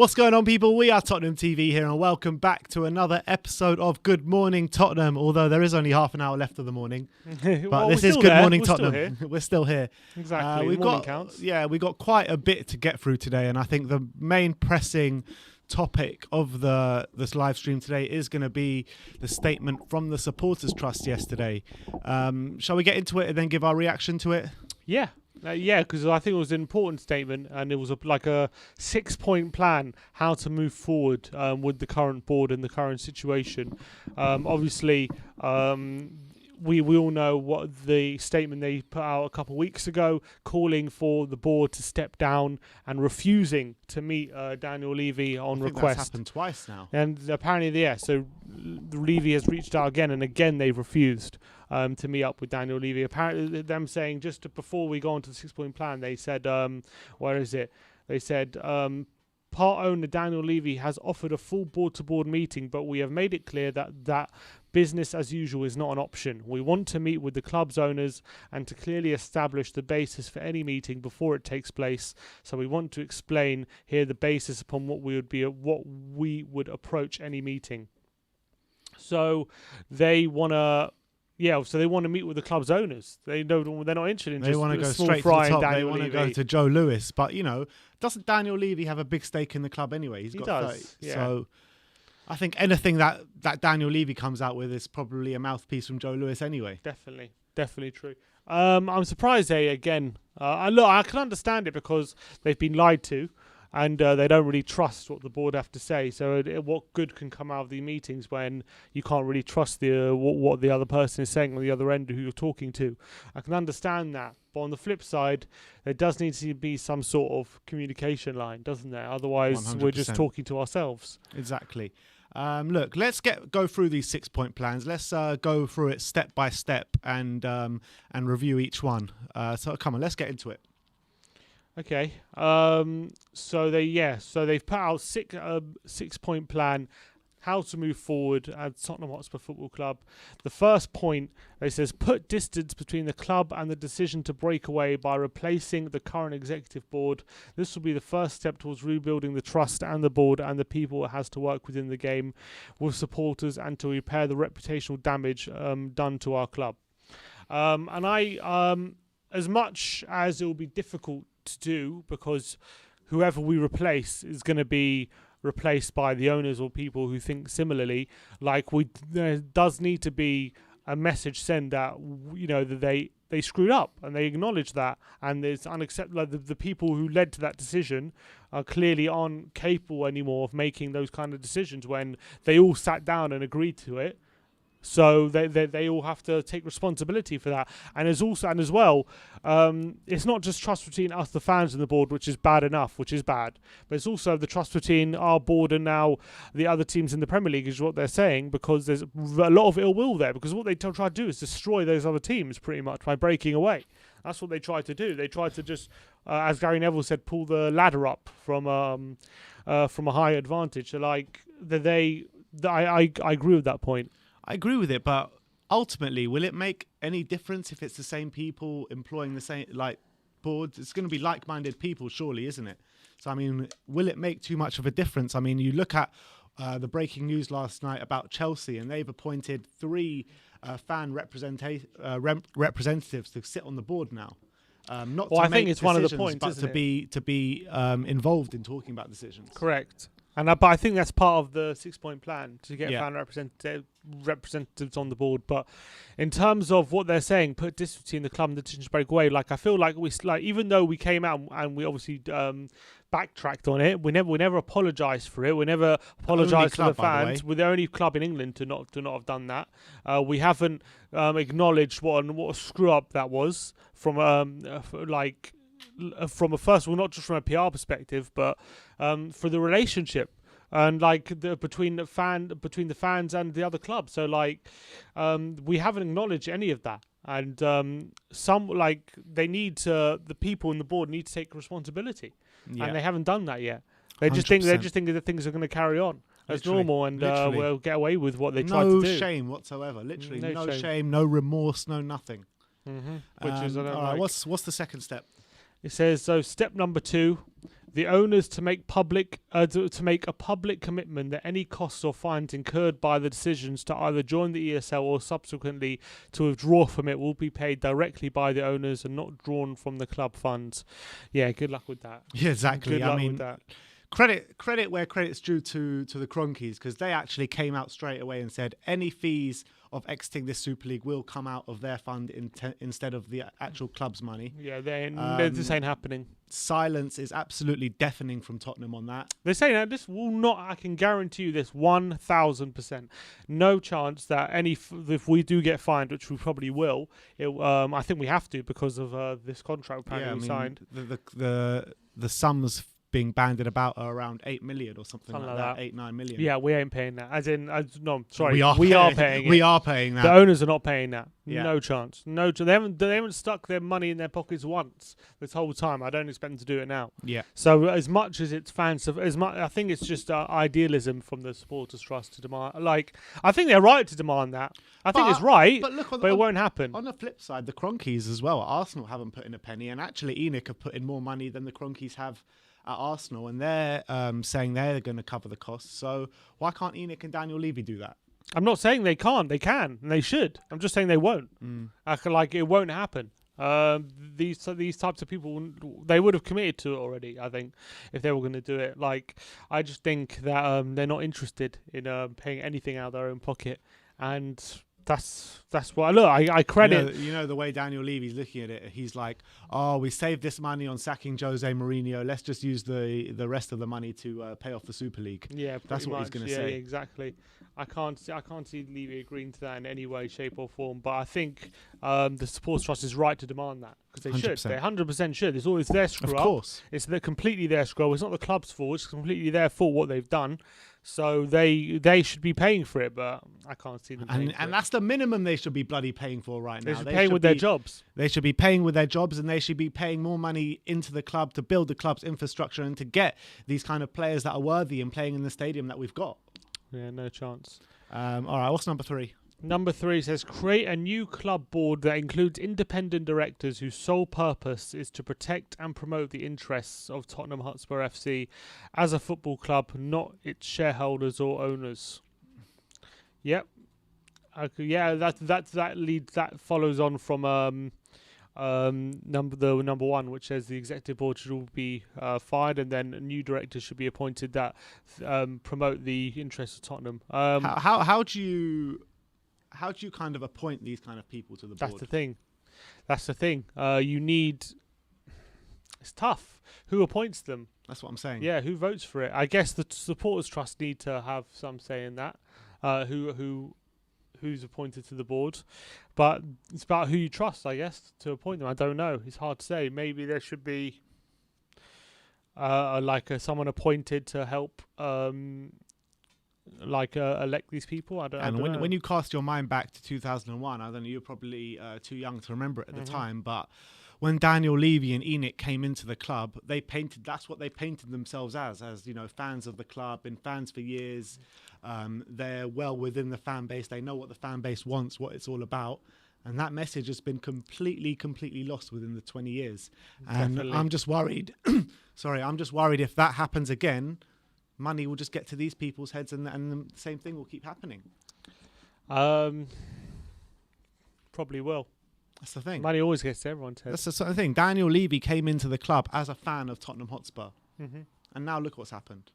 What's going on, people? We are Tottenham TV here, and welcome back to another episode of Good Morning Tottenham. Although there is only half an hour left of the morning, but this is Good Morning Tottenham. We're still here. Exactly. We've morning got counts. we got quite a bit to get through today, and I think the main pressing topic of this live stream today is going to be the statement from the Supporters Trust yesterday. Shall we get into it and then give our reaction to it? Yeah. Because I think it was an important statement, and it was like a 6-point plan how to move forward with the current board and the current situation. Obviously, we all know what the statement they put out a couple of weeks ago, calling for the board to step down and refusing to meet Daniel Levy on request. That's happened twice now. And apparently, so Levy has reached out again, and again they've refused to meet up with Daniel Levy. Apparently, them saying before we go on to the 6-point plan, they said, where is it? They said, part owner Daniel Levy has offered a full board-to-board meeting, but we have made it clear that business as usual is not an option. We want to meet with the club's owners and to clearly establish the basis for any meeting before it takes place. So we want to explain here the basis upon what we would approach any meeting. So they want to. Yeah, so they want to meet with the club's owners. They're not interested in they just want to go small straight to fry the top. and They Daniel want to Levy. go to Joe Lewis, but doesn't Daniel Levy have a big stake in the club anyway? He does. 30. Yeah. So I think anything that Daniel Levy comes out with is probably a mouthpiece from Joe Lewis anyway. Definitely true. I'm surprised I can understand it because they've been lied to. And they don't really trust what the board have to say. So what good can come out of the meetings when you can't really trust what the other person is saying on the other end who you're talking to? I can understand that. But on the flip side, there does need to be some sort of communication line, doesn't there? Otherwise, 100%. we're just talking to ourselves. Exactly. Look, let's go through these 6-point plans. Let's go through it step by step and review each one. So come on, let's get into it. Okay. So they've put out 6-point plan how to move forward at Tottenham Hotspur Football Club. The first point, it says put distance between the club and the decision to break away by replacing the current executive board. This will be the first step towards rebuilding the trust and the board and the people it has to work within the game with supporters and to repair the reputational damage done to our club. And I, as much as it will be difficult to do because whoever we replace is going to be replaced by the owners or people who think similarly, there does need to be a message sent that that they screwed up and they acknowledge that, and it's unacceptable. The people who led to that decision are clearly aren't capable anymore of making those kind of decisions when they all sat down and agreed to it. So they all have to take responsibility for that, and as well, it's not just trust between us, the fans, and the board, which is bad enough, which is bad, but it's also the trust between our board and now the other teams in the Premier League, is what they're saying, because there's a lot of ill will there, because what they try to do is destroy those other teams pretty much by breaking away. That's what they try to do. They try to just, as Gary Neville said, pull the ladder up from a high advantage. So I agree with that point. I agree with it, but ultimately, will it make any difference if it's the same people employing the same boards? It's going to be like-minded people, surely, isn't it? So, I mean, will it make too much of a difference? I mean, you look at the breaking news last night about Chelsea, and they've appointed 3 fan representatives to sit on the board now. I think it's one of the points, but to be involved in talking about decisions. Correct. But I think that's part of the 6-point plan to get fan representatives on the board. But in terms of what they're saying, put distance between the club and the decision to break away. I feel like even though we came out and we obviously backtracked on it, we never apologised for it. We never apologised to the fans. We're the only club in England to not have done that. We haven't acknowledged what a screw up that was from first of all, not just from a PR perspective, but for the relationship and between the fans and the other club. So we haven't acknowledged any of that, and they need the people in the board need to take responsibility, and they haven't done that yet. They just think that things are going to carry on as normal, and we'll get away with what they tried to do. No shame whatsoever. Literally, no shame, no remorse, no nothing. Mm-hmm. Which is all right. What's the second step? It says, so step number 2, the owners to make to make a public commitment that any costs or fines incurred by the decisions to either join the ESL or subsequently to withdraw from it will be paid directly by the owners and not drawn from the club funds. Yeah, good luck with that. Yeah, exactly. Good luck I mean, with that. credit where credit's due to the Cronkies, because they actually came out straight away and said any fees of exiting this Super League will come out of their fund instead of the actual club's money. Yeah, this ain't happening. Silence is absolutely deafening from Tottenham on that. They're saying that this will not. I can guarantee you this 1,000%. No chance that if we do get fined, which we probably will. I think we have to because of this contract apparently we signed. The sums being banded about are around 8 million or something like that. 8-9 million. Yeah, we ain't paying that. No, sorry, we are paying it. We are paying that. The owners are not paying that. Yeah. No chance. They haven't stuck their money in their pockets once this whole time. I don't expect them to do it now. Yeah. So as much as it's fans of, I think it's just idealism from the supporters trust to demand. Like, I think they're right to demand that. I think it's right, but it won't happen. On the flip side, the Cronkies as well. Arsenal haven't put in a penny, and actually ENIC have put in more money than the Cronkies have at Arsenal, and they're saying they're going to cover the costs. So why can't ENIC and Daniel Levy do that? I'm not saying they can't. They can, and they should. I'm just saying they won't. It won't happen. These types of people, they would have committed to it already, I think, if they were going to do it. Like, I just think that they're not interested in paying anything out of their own pocket, and that's why. Look, I credit. You know the way Daniel Levy's looking at it. He's like, "Oh, we saved this money on sacking Jose Mourinho. Let's just use the rest of the money to pay off the Super League." Yeah, that's what he's going to say. Yeah, exactly. I can't see Levy agreeing to that in any way, shape, or form. But I think the Supporters Trust is right to demand that, because they 100%. should. They 100% should. It's always their screw up. Of course, it's completely their screw up. It's not the club's fault. It's completely their fault what they've done. So they should be paying for it, but I can't see them paying for it. And that's the minimum they should be bloody paying for right now. They should be paying with their jobs. They should be paying with their jobs, and they should be paying more money into the club to build the club's infrastructure and to get these kind of players that are worthy and playing in the stadium that we've got. Yeah, no chance. All right, what's number 3? Number 3 says, create a new club board that includes independent directors whose sole purpose is to protect and promote the interests of Tottenham Hotspur FC as a football club, not its shareholders or owners. Yep. Okay, yeah, that follows on from number 1, which says the executive board should be fired, and then a new director should be appointed that promote the interests of Tottenham. How do you kind of appoint these kind of people to the board? That's the thing. You need. It's tough. Who appoints them? That's what I'm saying. Yeah, who votes for it? I guess the supporters trust need to have some say in that. Who's appointed to the board, but it's about who you trust, I guess, to appoint them. I don't know. It's hard to say. Maybe there should be someone appointed to help elect these people. I don't know. When you cast your mind back to 2001, I don't know, you're probably too young to remember it at the time, but when Daniel Levy and ENIC came into the club, that's what they painted themselves as fans of the club, been fans for years. They're well within the fan base. They know what the fan base wants, what it's all about. And that message has been completely lost within the 20 years. Definitely. And I'm just worried. I'm just worried if that happens again, money will just get to these people's heads, and the same thing will keep happening. Probably will. That's the thing. Money always gets to everyone's head. That's the sort of thing. Daniel Levy came into the club as a fan of Tottenham Hotspur. And now look what's happened.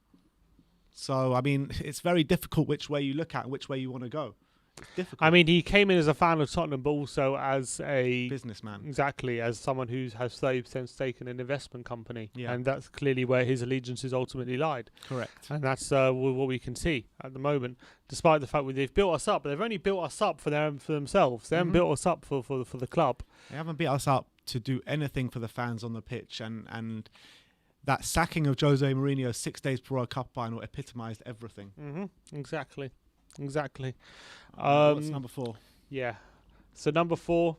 So, I mean, it's very difficult which way you look at and which way you want to go. It's difficult. I mean, he came in as a fan of Tottenham, but also as a businessman. Exactly, as someone who has 30% stake in an investment company. Yeah. And that's clearly where his allegiances ultimately lied. Correct. And that's what we can see at the moment, despite the fact that they've built us up, but they've only built us up for themselves. They haven't built us up for the club. They haven't built us up to do anything for the fans on the pitch, and that sacking of Jose Mourinho 6 for a cup final epitomised everything. Exactly. What's number 4? Yeah. So number 4,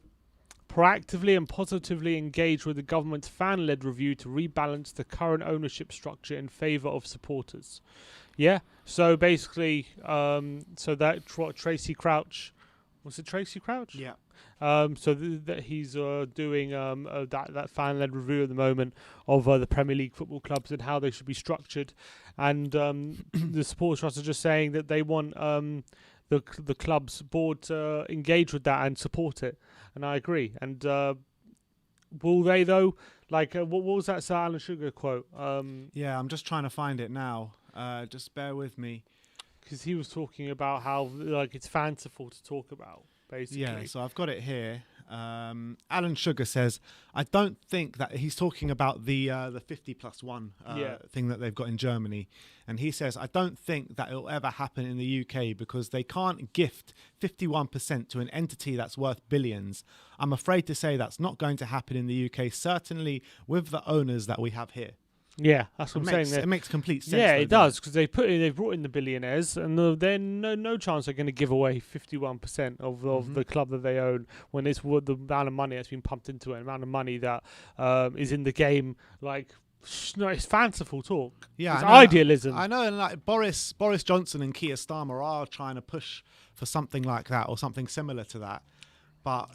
proactively and positively engage with the government's fan-led review to rebalance the current ownership structure in favour of supporters. Yeah. So basically, Tracy Crouch Was it Tracy Crouch? Yeah. So he's doing that fan-led review at the moment of the Premier League football clubs and how they should be structured, and the supporters trust are just saying that they want the club's board to engage with that and support it, and I agree. And will they though? Like what was that Sir Alan Sugar quote? Yeah, I'm just trying to find it now. Just bear with me. Because he was talking about how like it's fanciful to talk about, basically. Yeah, so I've got it here. Alan Sugar says, I don't think that he's talking about the 50+1 thing that they've got in Germany. And he says, I don't think that it'll ever happen in the UK because they can't gift 51% to an entity that's worth billions. I'm afraid to say that's not going to happen in the UK, certainly with the owners that we have here. Yeah, that's what I'm saying. It makes complete sense. Yeah, it does, because they've brought in the billionaires, and there's no chance they're going to give away 51% of the club that they own when it's the amount of money that's been pumped into it, the amount of money that is in the game. Like, no, it's fanciful talk. Yeah, it's idealism. I know, and like Boris Johnson and Keir Starmer are trying to push for something like that or something similar to that. But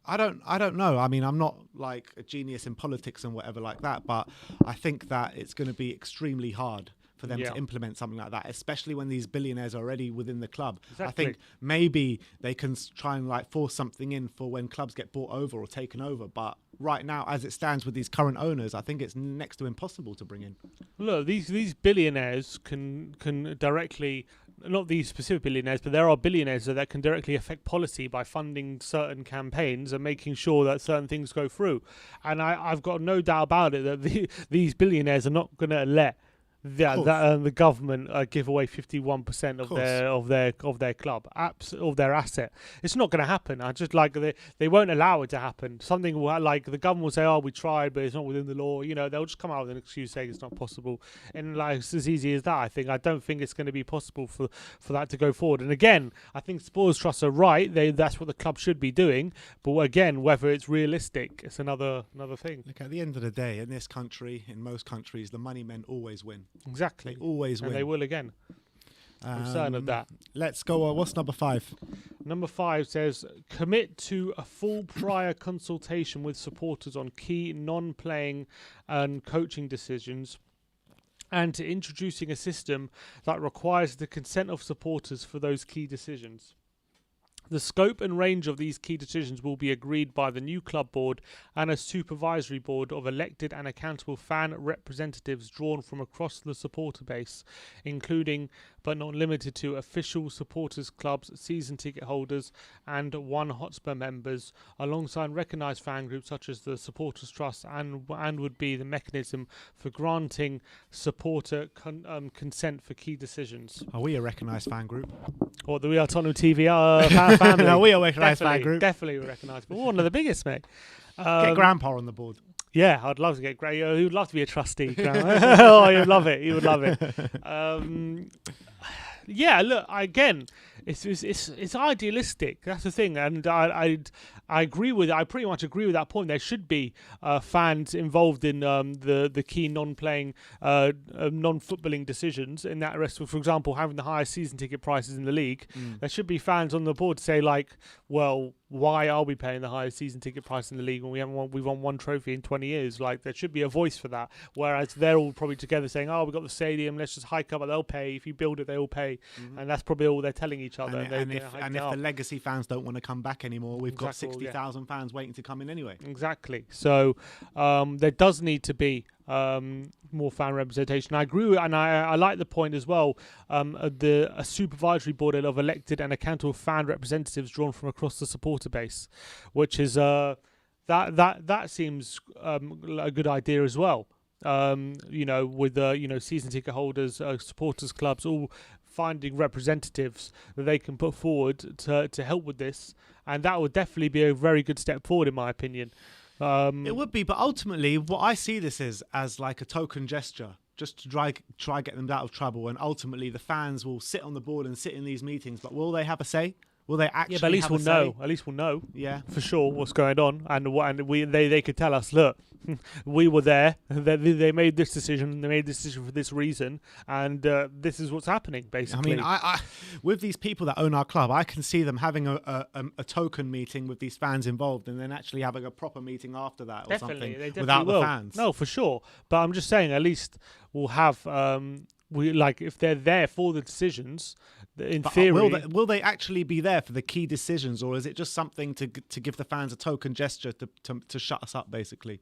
I don't know. I mean, I'm not like a genius in politics and whatever like that, but I think that it's going to be extremely hard for them to implement something like that, especially when these billionaires are already within the club. Exactly. I think maybe they can try and like force something in for when clubs get bought over or taken over. But right now, as it stands with these current owners, I think it's next to impossible to bring in. Look, these billionaires can directly, not these specific billionaires, but there are billionaires that can directly affect policy by funding certain campaigns and making sure that certain things go through. And I've got no doubt about it that these billionaires are not going to let the government give away 51% of their club, of their asset. It's not going to happen. I just like they won't allow it to happen. Something like the government will say, "Oh, we tried, but it's not within the law." You know, they'll just come out with an excuse saying it's not possible, and like it's as easy as that. I don't think it's going to be possible for that to go forward. And again, I think supporters trust are right. That's what the club should be doing. But again, whether it's realistic, it's another thing. Look, at the end of the day, in this country, in most countries, the money men always win. Exactly. They always win. And they will again. I'm certain of that. Let's go. What's number 5? Number 5 says, commit to a full prior consultation with supporters on key non-playing and coaching decisions, and to introducing a system that requires the consent of supporters for those key decisions. The scope and range of these key decisions will be agreed by the new club board and a supervisory board of elected and accountable fan representatives drawn from across the supporter base, including but not limited to official supporters clubs, season ticket holders and Hotspur members, alongside recognised fan groups such as the Supporters Trust, and would be the mechanism for granting supporter consent for key decisions. Are we a recognised fan group? Or the WeAreTottenhamTV family? No, we are a recognised fan group. Definitely recognised. But one of the biggest, mate. Get Grandpa on the board. Yeah, I'd love to get Grandpa. He would love to be a trustee. Oh, he would love it. He would love it. Yeah, look, again, it's idealistic. That's the thing, and I agree with it. I pretty much agree with that point. There should be fans involved in the key non-playing, non-footballing decisions. In that rest, for example, having the highest season ticket prices in the league, there should be fans on the board to say like, well, why are we paying the highest season ticket price in the league when we've won one trophy in 20 years? Like, there should be a voice for that. Whereas they're all probably together saying, "Oh, we've got the stadium, let's just hike up, but they'll pay. If you build it, they'll pay." And that's probably all they're telling each other. And if the legacy fans don't want to come back anymore, we've got 60,000 fans waiting to come in anyway. Exactly. So there does need to be more fan representation. I agree with, and I like the point as well. A supervisory board of elected and accountable fan representatives drawn from across the supporter base, which is that seems a good idea as well. With season ticket holders, supporters clubs, all finding representatives that they can put forward to help with this, and that would definitely be a very good step forward, in my opinion. It would be, but ultimately, what I see this as like a token gesture, just to try get them out of trouble, and ultimately the fans will sit on the board and sit in these meetings, but will they have a say? Will they actually? Yeah, but at least have we'll a say? know. At least we'll know Yeah. for sure what's going on, and they could tell us, look, we were there. They made this decision. They made this decision for this reason, and this is what's happening. Basically, I mean, I with these people that own our club, I can see them having a token meeting with these fans involved, and then actually having a proper meeting after that or definitely, something they definitely without will. the fans. No, for sure. But I'm just saying, at least we'll have. We like if they're there for the decisions. In But theory, will they actually be there for the key decisions, or is it just something to give the fans a token gesture to shut us up, basically?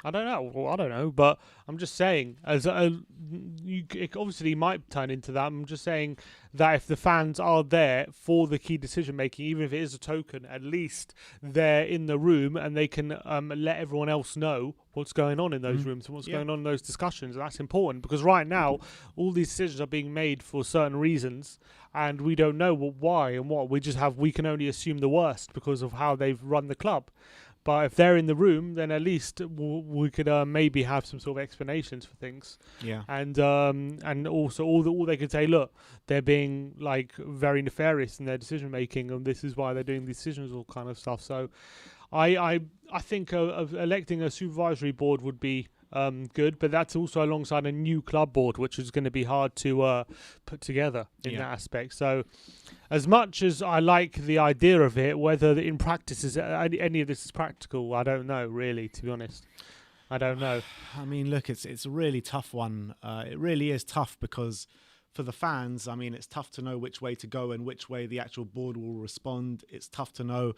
I don't know. Well, I don't know, but I'm just saying, it obviously might turn into that. I'm just saying that if the fans are there for the key decision making, even if it is a token, at least they're in the room and they can let everyone else know what's going on in those rooms and what's going on in those discussions. And that's important because right now, all these decisions are being made for certain reasons, and we don't know why and what. We can only assume the worst because of how they've run the club. But if they're in the room, then at least we could maybe have some sort of explanations for things. Yeah. And also all they could say, look, they're being like very nefarious in their decision making, and this is why they're doing these decisions, all kind of stuff. So, I think of electing a supervisory board would be good, but that's also alongside a new club board, which is going to be hard to put together in that aspect. So, as much as I like the idea of it, whether in practice any of this is practical, I don't know, really, to be honest. I don't know. I mean, look, it's a really tough one. It really is tough because for the fans, I mean, it's tough to know which way to go and which way the actual board will respond. It's tough to know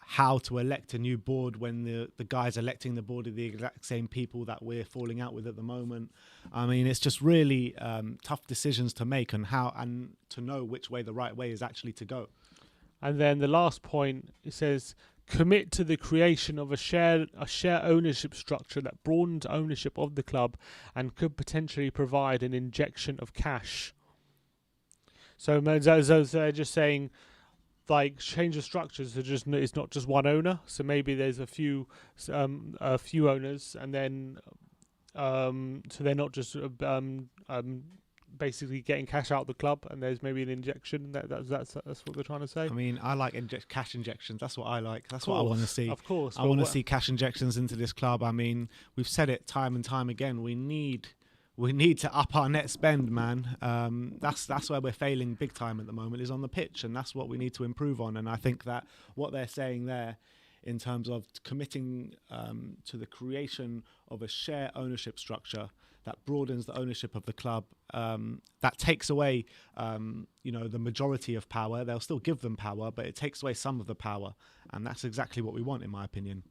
how to elect a new board when the guys electing the board are the exact same people that we're falling out with at the moment. I mean, it's just really tough decisions to make and to know which way the right way is actually to go. And then the last point, it says, commit to the creation of a share ownership structure that broadens ownership of the club and could potentially provide an injection of cash. So they're just saying, like, change the structures to just it's not just one owner. So maybe there's a few owners, and then so they're not just basically getting cash out of the club, and there's maybe an injection. That's what they're trying to say. I mean, I like cash injections. That's what I like. That's what I want to see. Of course, I want to see cash injections into this club. I mean, we've said it time and time again. We need to up our net spend, man. That's where we're failing big time at the moment, is on the pitch, and that's what we need to improve on. And I think that what they're saying there, in terms of committing to the creation of a share ownership structure that broadens the ownership of the club, that takes away, the majority of power. They'll still give them power, but it takes away some of the power, and that's exactly what we want, in my opinion.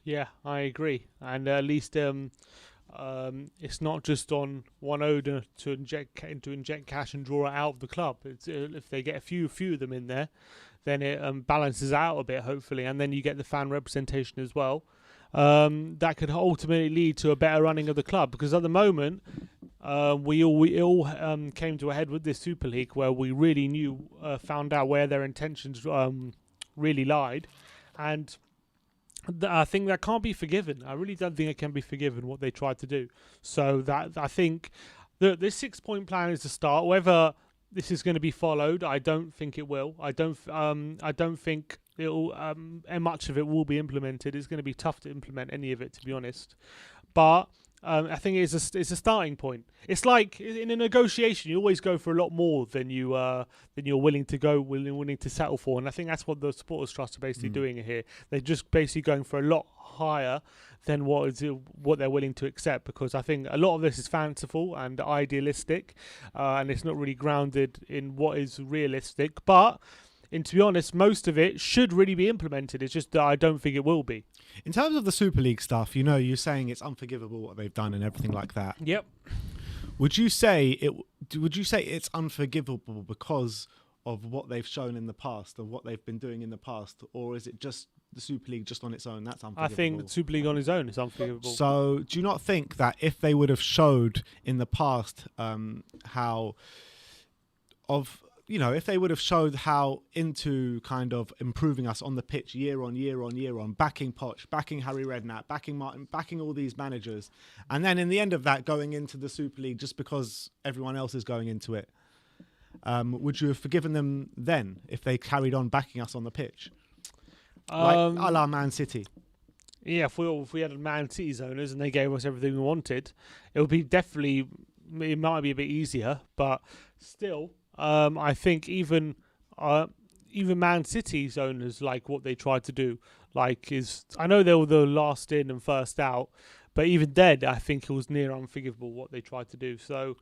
Yeah, I agree, and at least it's not just on one owner to inject cash and draw it out of the club. It's, if they get a few of them in there, then it balances out a bit, hopefully, and then you get the fan representation as well. That could ultimately lead to a better running of the club, because at the moment we all came to a head with this Super League where we really found out where their intentions really lied, and I think that can't be forgiven. I really don't think it can be forgiven what they tried to do. So that I think this 6-point plan is the start. Whether this is going to be followed, I don't think it will. I don't think it'll much of it will be implemented. It's going to be tough to implement any of it, to be honest. But I think it's a starting point. It's like in a negotiation, you always go for a lot more than you're willing to settle for, and I think that's what the Supporters Trust are basically doing here. They're just basically going for a lot higher than what they're willing to accept, because I think a lot of this is fanciful and idealistic, and it's not really grounded in what is realistic. But and to be honest, most of it should really be implemented. It's just that I don't think it will be. In terms of the Super League stuff, you're saying it's unforgivable what they've done and everything like that. Yep. Would you say it's unforgivable because of what they've shown in the past, of what they've been doing in the past, or is it just the Super League just on its own that's unforgivable? I think the Super League on its own is unforgivable. So do you not think that if they would have showed in the past if they would have showed how into kind of improving us on the pitch year on year on year on, backing Poch, backing Harry Redknapp, backing Martin, backing all these managers, and then in the end of that going into the Super League just because everyone else is going into it, would you have forgiven them then if they carried on backing us on the pitch? Like a la Man City. Yeah, if we had Man City's owners and they gave us everything we wanted, it would be definitely. It might be a bit easier, but still, I think even Man City's owners like what they tried to do. I know they were the last in and first out, but even then, I think it was near unforgivable what they tried to do. So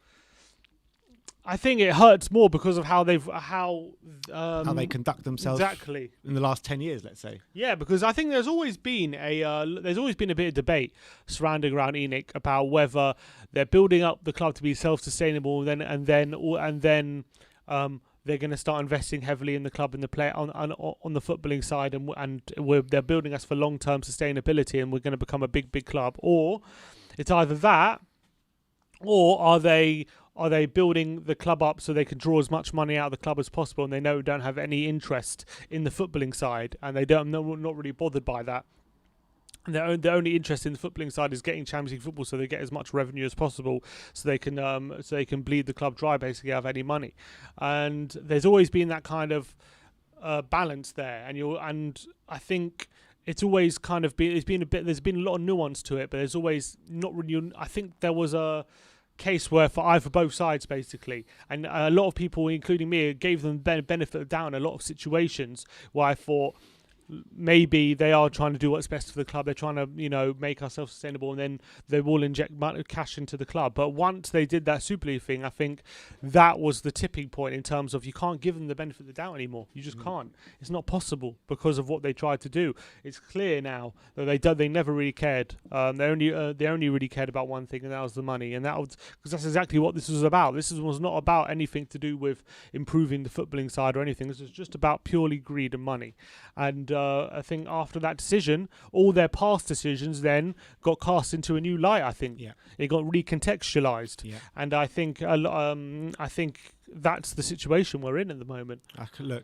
I think it hurts more because of how they conduct themselves exactly in the last 10 years, let's say. Yeah, because I think there's always been a bit of debate surrounding around ENIC about whether they're building up the club to be self-sustainable, and then they're going to start investing heavily in the club and the play on the footballing side, and they're building us for long-term sustainability, and we're going to become a big club. Or it's either that, or are they building the club up so they can draw as much money out of the club as possible, and they don't have any interest in the footballing side, and not really bothered by that. And their only interest in the footballing side is getting Champions League football, so they get as much revenue as possible, so they can bleed the club dry, basically, out of any money. And there's always been that kind of balance there, and I think it's always kind of been there's been a lot of nuance to it, but there's always not really. I think there was a case where for both sides, basically, and a lot of people, including me, gave them benefit of the doubt in a lot of situations where I thought maybe they are trying to do what's best for the club. They're trying to, make ourselves sustainable, and then they will inject cash into the club. But once they did that Super League thing, I think that was the tipping point in terms of you can't give them the benefit of the doubt anymore. You just can't. It's not possible because of what they tried to do. It's clear now that they never really cared. They only really cared about one thing, and that was the money. And because that's exactly what this was about. This was not about anything to do with improving the footballing side or anything. This was just about purely greed and money. And I think after that decision, all their past decisions then got cast into a new light. I think it got recontextualized, and I think that's the situation we're in at the moment.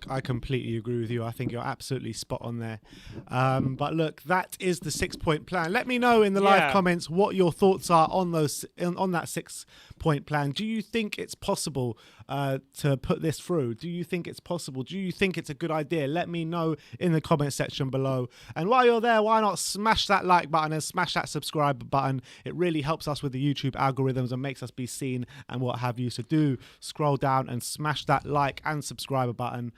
I completely agree with you. I think you're absolutely spot on there. But look, that is the 6-point plan. Let me know in the live comments what your thoughts are on that 6-point plan. Do you think it's possible to put this through? Do you think it's possible? Do you think it's a good idea? Let me know in the comment section below. And while you're there, why not smash that like button and smash that subscribe button? It really helps us with the YouTube algorithms and makes us be seen and what have you. So do scroll down and smash that like and subscribe button.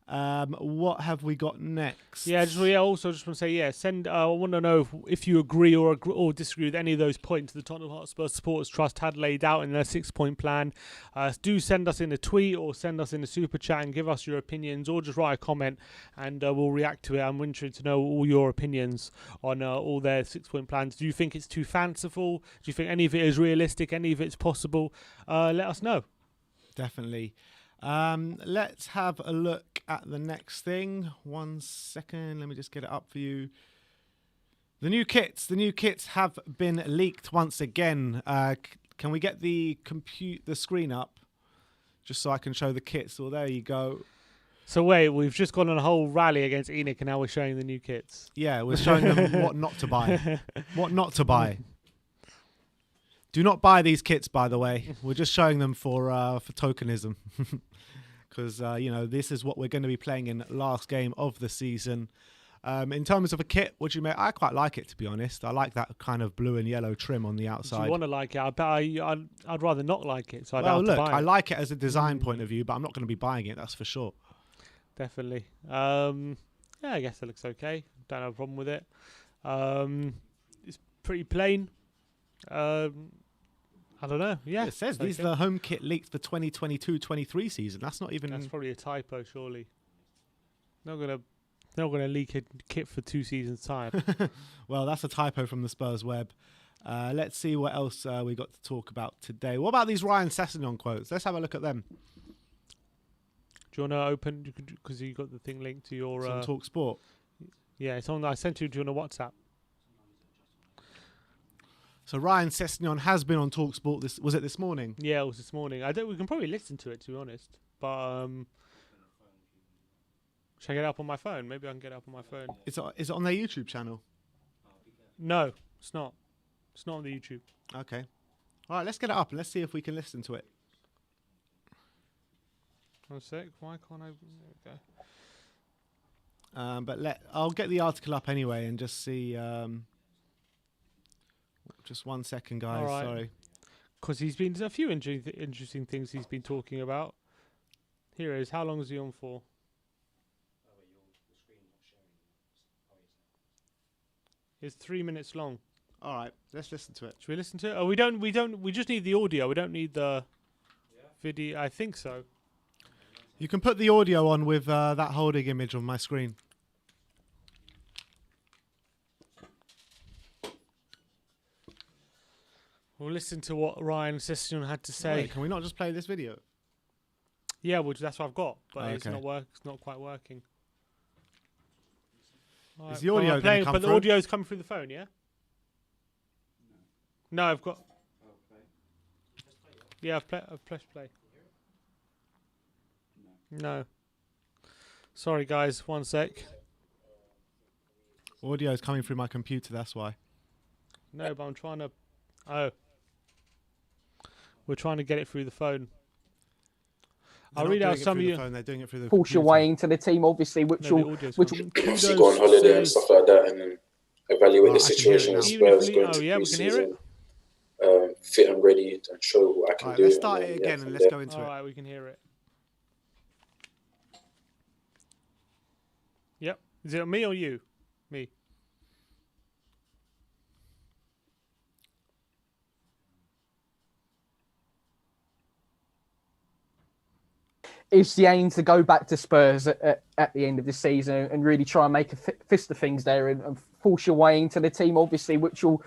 What have we got next? Also just want to say, send. I want to know if you agree or disagree with any of those points the Tottenham Hotspur Supporters Trust had laid out in their 6-point plan. Do send us in a tweet or send us in a super chat and give us your opinions, or just write a comment and we'll react to it. I'm interested to know all your opinions on all their 6-point plans. Do you think it's too fanciful? Do you think any of it is realistic? Any of it's possible? Let us know. Definitely. Let's have a look at the next thing. 1 second. Let me just get it up for you. The new kits have been leaked once again. Can we get the screen up just so I can show the kits? Well, there you go. So wait, we've just gone on a whole rally against ENIC, and now we're showing the new kits. Yeah, we're showing them what not to buy. What not to buy. Do not buy these kits, by the way. We're just showing them for tokenism. Because, this is what we're going to be playing in last game of the season. In terms of a kit, what do you make? I quite like it, to be honest. I like that kind of blue and yellow trim on the outside. Do you want to like it? I'd rather not like it. So I like it as a design point of view, but I'm not going to be buying it, that's for sure. Definitely. I guess it looks okay. Don't have a problem with it. It's pretty plain. I don't know. Yeah, it says these are the home kit leaked for 2022-23 season. That's not even. That's probably a typo, surely. Not gonna leak a kit for 2 seasons time. Well, that's a typo from the Spurs web. Let's see what else we got to talk about today. What about these Ryan Sessegnon quotes? Let's have a look at them. Do you want to open? Because you got the thing linked to your. It's on TalkSport. Yeah, it's on. I sent you. Do you want a WhatsApp? So Ryan Sessegnon has been on TalkSport. Was it this morning? Yeah, it was this morning. We can probably listen to it, to be honest. But should I get it up on my phone? Maybe I can get it up on my phone. Is it on their YouTube channel? No, it's not. It's not on the YouTube. Okay. All right, let's get it up and let's see if we can listen to it. 1 sec. Why can't I? There we go. But I'll get the article up anyway and just see. Just 1 second, guys. All right. Sorry. Because there's a few interesting things he's been talking about. Here it is. How long is he on for? It's 3 minutes long. All right, let's listen to it. Should we listen to it? Oh, we don't. We just need the audio. We don't need the video. I think so. You can put the audio on with that holding image on my screen. We'll listen to what Ryan Sessegnon had to say. Wait, can we not just play this video? Yeah, well, that's what I've got, but it's Okay. It's not quite working. Is the audio going to come But through? the audio's coming through the phone, yeah? No, I've got. Yeah, I've pressed play. No. Sorry, guys. 1 sec. Audio is coming through my computer. That's why. No, but I'm trying to. Oh. We're trying to get it through the phone. They're I'll not read doing out it some through of the you. phone, they're doing it through the Porsche computer. way into the team, obviously, which No, the will audio's which coming. Obviously go on holiday and stuff like that, and then evaluate the Right, I can hear it situation now. with Even if Spurs we- going oh, to yeah, we can hear it. pre-season, fit and ready and show what I can All right, do. let's and start then, it yeah, again from and let's there. go into All it. right, we can hear it. Yep. Is it me or you? Me. is the aim to go back to Spurs at the end of the season and really try and make a fist of things there and force your way into the team, obviously, which will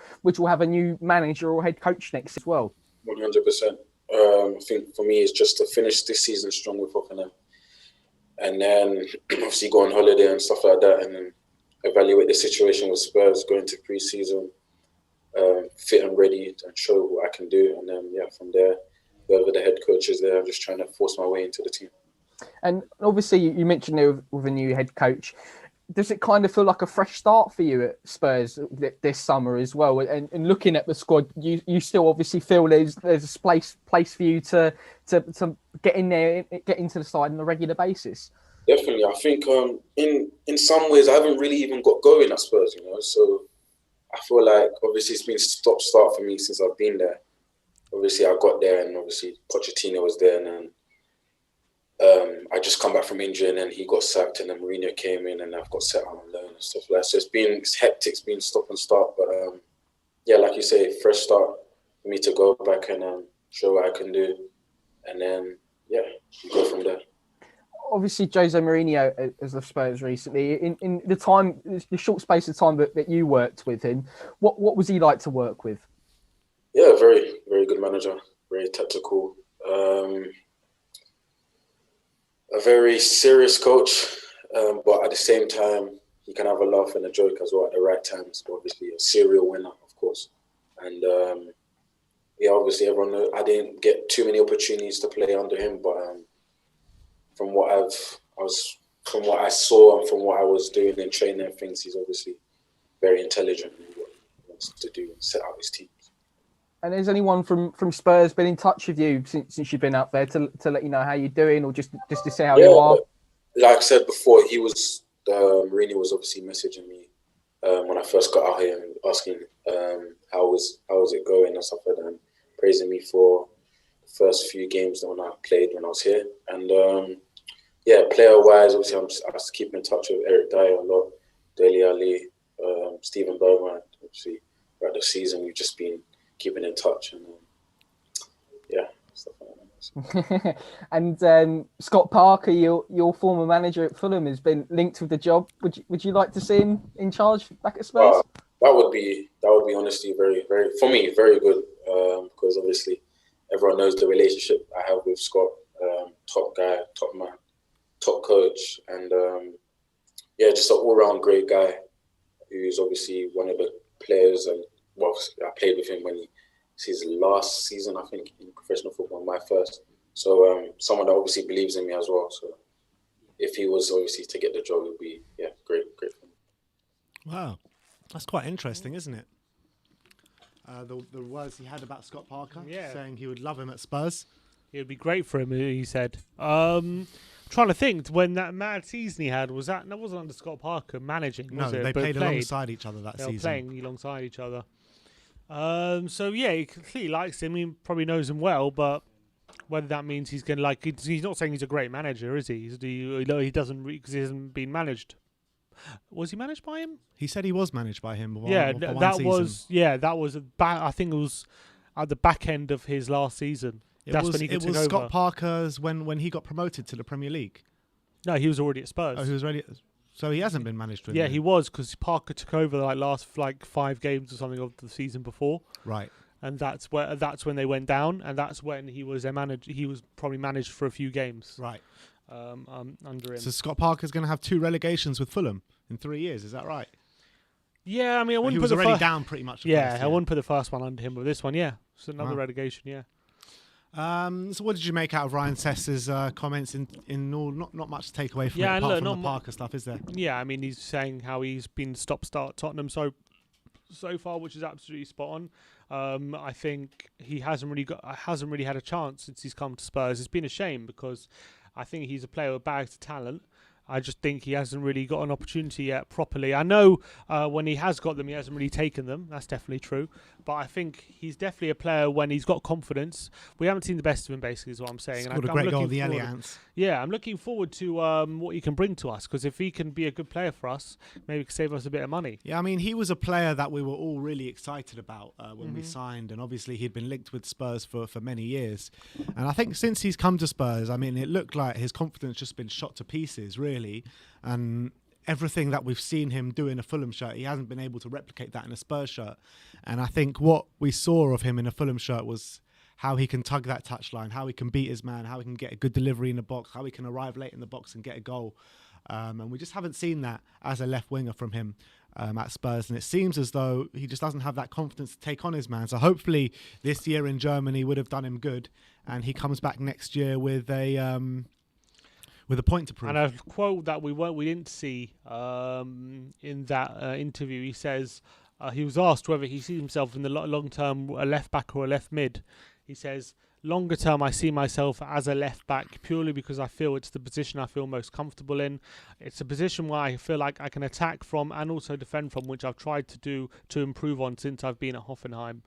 have a new manager or head coach next as well. 100%. I think for me, it's just to finish this season strong with Tottenham, and then obviously go on holiday and stuff like that, and then evaluate the situation with Spurs going to pre-season, fit and ready and show what I can do, and then from there, whoever the head coach is there, I'm just trying to force my way into the team. And obviously, you mentioned there with a new head coach. Does it kind of feel like a fresh start for you at Spurs this summer as well? And looking at the squad, you still obviously feel there's a place for you to get in there, get into the side on a regular basis. Definitely, I think in some ways I haven't really even got going at Spurs, So I feel like obviously it's been stop-start for me since I've been there. Obviously I got there, and obviously Pochettino was there, and then I just come back from injury, and then he got sacked, and then Mourinho came in, and I've got set on loan and stuff like that. So it's hectic, it's been stop and start, but like you say, fresh start for me to go back and show what I can do, and then go from there. Obviously, Jose Mourinho as the Spurs recently. In the short space of time that you worked with him, what was he like to work with? Yeah, very, very good manager, very tactical. A very serious coach, but at the same time, he can have a laugh and a joke as well at the right times. Obviously, a serial winner, of course. And obviously, everyone knows I didn't get too many opportunities to play under him, but from what I saw and from what I was doing in training and things, he's obviously very intelligent in what he wants to do and set out his teams. And has anyone from Spurs been in touch with you since you've been out there to let you know how you're doing, or just to say how you are? Like I said before, Mourinho was obviously messaging me when I first got out here and asking how was it going and stuff like that, and praising me for the first few games that when I played when I was here. And player wise, obviously I was keeping in touch with Eric Dyer a lot, Dele Alli, Steven Bergwijn. Obviously throughout the season we've just been keeping in touch, and stuff like that. And Scott Parker, your former manager at Fulham, has been linked with the job. Would you like to see him in charge back at Spurs? That would be honestly very, very, for me, very good, because obviously everyone knows the relationship I have with Scott. Top guy, top man, top coach, and just an all-round great guy who's obviously one of the players. And I played with him when his last season, I think, in professional football, my first. So someone that obviously believes in me as well. So if he was obviously to get the job, it would be great for him. Wow, that's quite interesting, isn't it? The words he had about Scott Parker, saying he would love him at Spurs. It would be great for him, he said. Trying to think, when that mad season he had, that wasn't under Scott Parker managing, No, was it? they But played alongside each other that They were season. playing alongside each other. So yeah, he clearly likes him. He probably knows him well, but whether that means he's going to he's not saying he's a great manager, is he? He doesn't, because he hasn't been managed. Was he managed by him? He said he was managed by him. Yeah, for one that season. was I think it was at the back end of his last season. That's when he took over. Scott Parker's when he got promoted to the Premier League. No, he was already at Spurs. Oh, he was ready. So he hasn't been managed with. Yeah, he was, because Parker took over last 5 games or something of the season before. Right. And that's when they went down, and that's when he was He was probably managed for a few games. Right. Under him. So Scott Parker's going to have 2 relegations with Fulham in 3 years. Is that right? Yeah, I mean, I wouldn't He put was the already first, down pretty much. Yeah, I wouldn't put the first one under him, but this one, yeah, it's another Wow. relegation. Yeah. So what did you make out of Ryan Sess's comments? In all, not much to take away from Yeah, it, and apart look, from not the Parker stuff, is there? Yeah, I mean, he's saying how he's been stop-start Tottenham so far, which is absolutely spot on. I think he hasn't really had a chance since he's come to Spurs. It's been a shame, because I think he's a player with bags of talent. I just think he hasn't really got an opportunity yet properly. I know when he has got them, he hasn't really taken them. That's definitely true. But I think he's definitely a player when he's got confidence. We haven't seen the best of him, basically, is what I'm saying. Scored a great goal in the Allianz. Yeah, I'm looking forward to what he can bring to us, because if he can be a good player for us, maybe he can save us a bit of money. Yeah, I mean, he was a player that we were all really excited about when we signed, and obviously he'd been linked with Spurs for many years. And I think since he's come to Spurs, I mean, it looked like his confidence just been shot to pieces, really. And everything that we've seen him do in a Fulham shirt, he hasn't been able to replicate that in a Spurs shirt. And I think what we saw of him in a Fulham shirt was how he can tug that touchline, how he can beat his man, how he can get a good delivery in the box, how he can arrive late in the box and get a goal. And we just haven't seen that as a left winger from him at Spurs. And it seems as though he just doesn't have that confidence to take on his man. So hopefully this year in Germany would have done him good. And he comes back next year with a point to prove. And a quote that we didn't see in that interview, he says he was asked whether he sees himself in the long term a left back or a left mid. He says, longer term, I see myself as a left back purely because I feel it's the position I feel most comfortable in. It's a position where I feel like I can attack from and also defend from, which I've tried to do to improve on since I've been at Hoffenheim.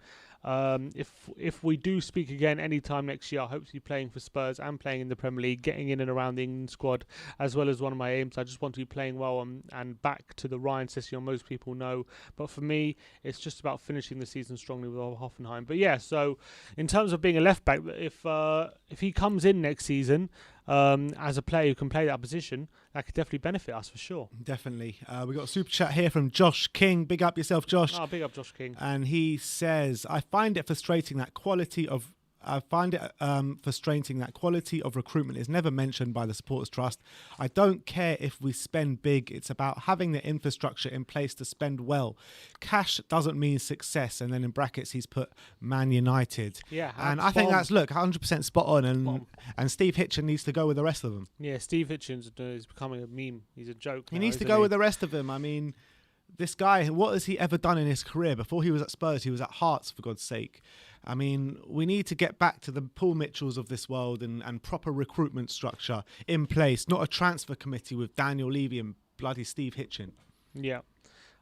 If we do speak again anytime next year, I hope to be playing for Spurs and playing in the Premier League, getting in and around the England squad, as well as one of my aims. I just want to be playing well and back to the Ryan Sessegnon most people know. But for me, it's just about finishing the season strongly with Hoffenheim. But yeah, so in terms of being a left back, if he comes in next season as a player who can play that position, that could definitely benefit us for sure. Definitely. We got a super chat here from Josh King. Big up yourself, Josh. Oh, big up Josh King. And he says, I find it frustrating that quality of recruitment is never mentioned by the Supporters Trust. I don't care if we spend big. It's about having the infrastructure in place to spend well. Cash doesn't mean success. And then in brackets, he's put Man United. Yeah. And I think that's, 100% spot on. And Steve Hitchen needs to go with the rest of them. Yeah, Steve Hitchens is becoming a meme. He's a joke. He needs to go with the rest of them. I mean, this guy, what has he ever done in his career? Before he was at Spurs, he was at Hearts, for God's sake. I mean, we need to get back to the Paul Mitchells of this world and proper recruitment structure in place, not a transfer committee with Daniel Levy and bloody Steve Hitchen. Yeah.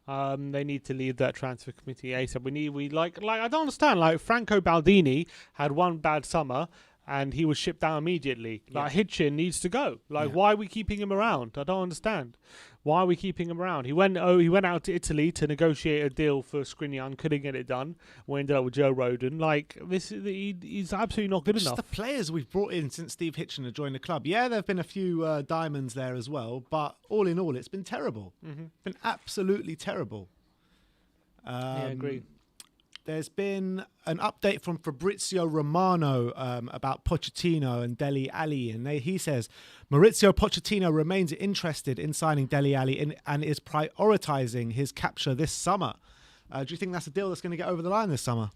They need to leave that transfer committee ASAP. I don't understand. Like, Franco Baldini had one bad summer and he was shipped out immediately. Like, Hitchin needs to go. Like, why are we keeping him around? I don't understand. Why are we keeping him around? He went out to Italy to negotiate a deal for Skriniar, couldn't get it done. We ended up with Joe Rodon. Like, he's absolutely not good enough. Just the players we've brought in since Steve Hitchen had joined the club. Yeah, there have been a few diamonds there as well, but all in all, it's been terrible. It's been absolutely terrible. Yeah, I agree. There's been an update from Fabrizio Romano about Pochettino and Dele Alli, and he says Maurizio Pochettino remains interested in signing Dele Alli and is prioritising his capture this summer. Do you think that's a deal that's going to get over the line this summer?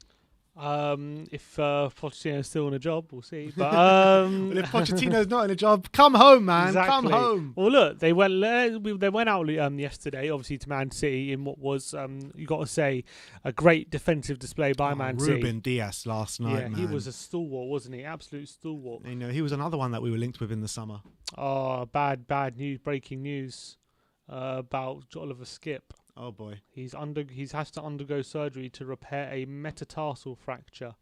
If Pochettino's still in a job, we'll see. But Well, if Pochettino's not in a job, come home, man. exactly. Come home. Well, look, they went out yesterday, obviously to Man City in what was you got to say a great defensive display by Man City. Ruben Dias last night, Yeah, man. he was a stalwart, wasn't he? Absolute stalwart. You know, he was another one that we were linked with in the summer. Oh, bad news! Breaking news about Oliver Skipp. Oh boy. He's has to undergo surgery to repair a metatarsal fracture,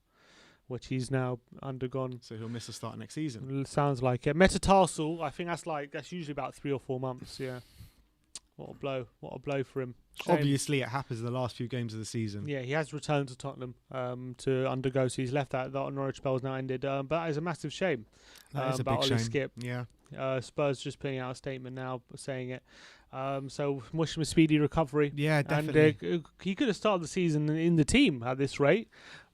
which he's now undergone. So he'll miss a start next season. Sounds like it. Metatarsal, I think that's usually about 3 or 4 months. Yeah. What a blow! What a blow for him. Shame. Obviously, it happens in the last few games of the season. Yeah, he has returned to Tottenham to undergo. So he's left that Norwich spell's now ended. But that is a massive shame. That is a about big Ollie shame. Skipp. Yeah. Spurs just putting out a statement now saying it. So wish him a speedy recovery. Yeah, definitely. And he could have started the season in the team at this rate,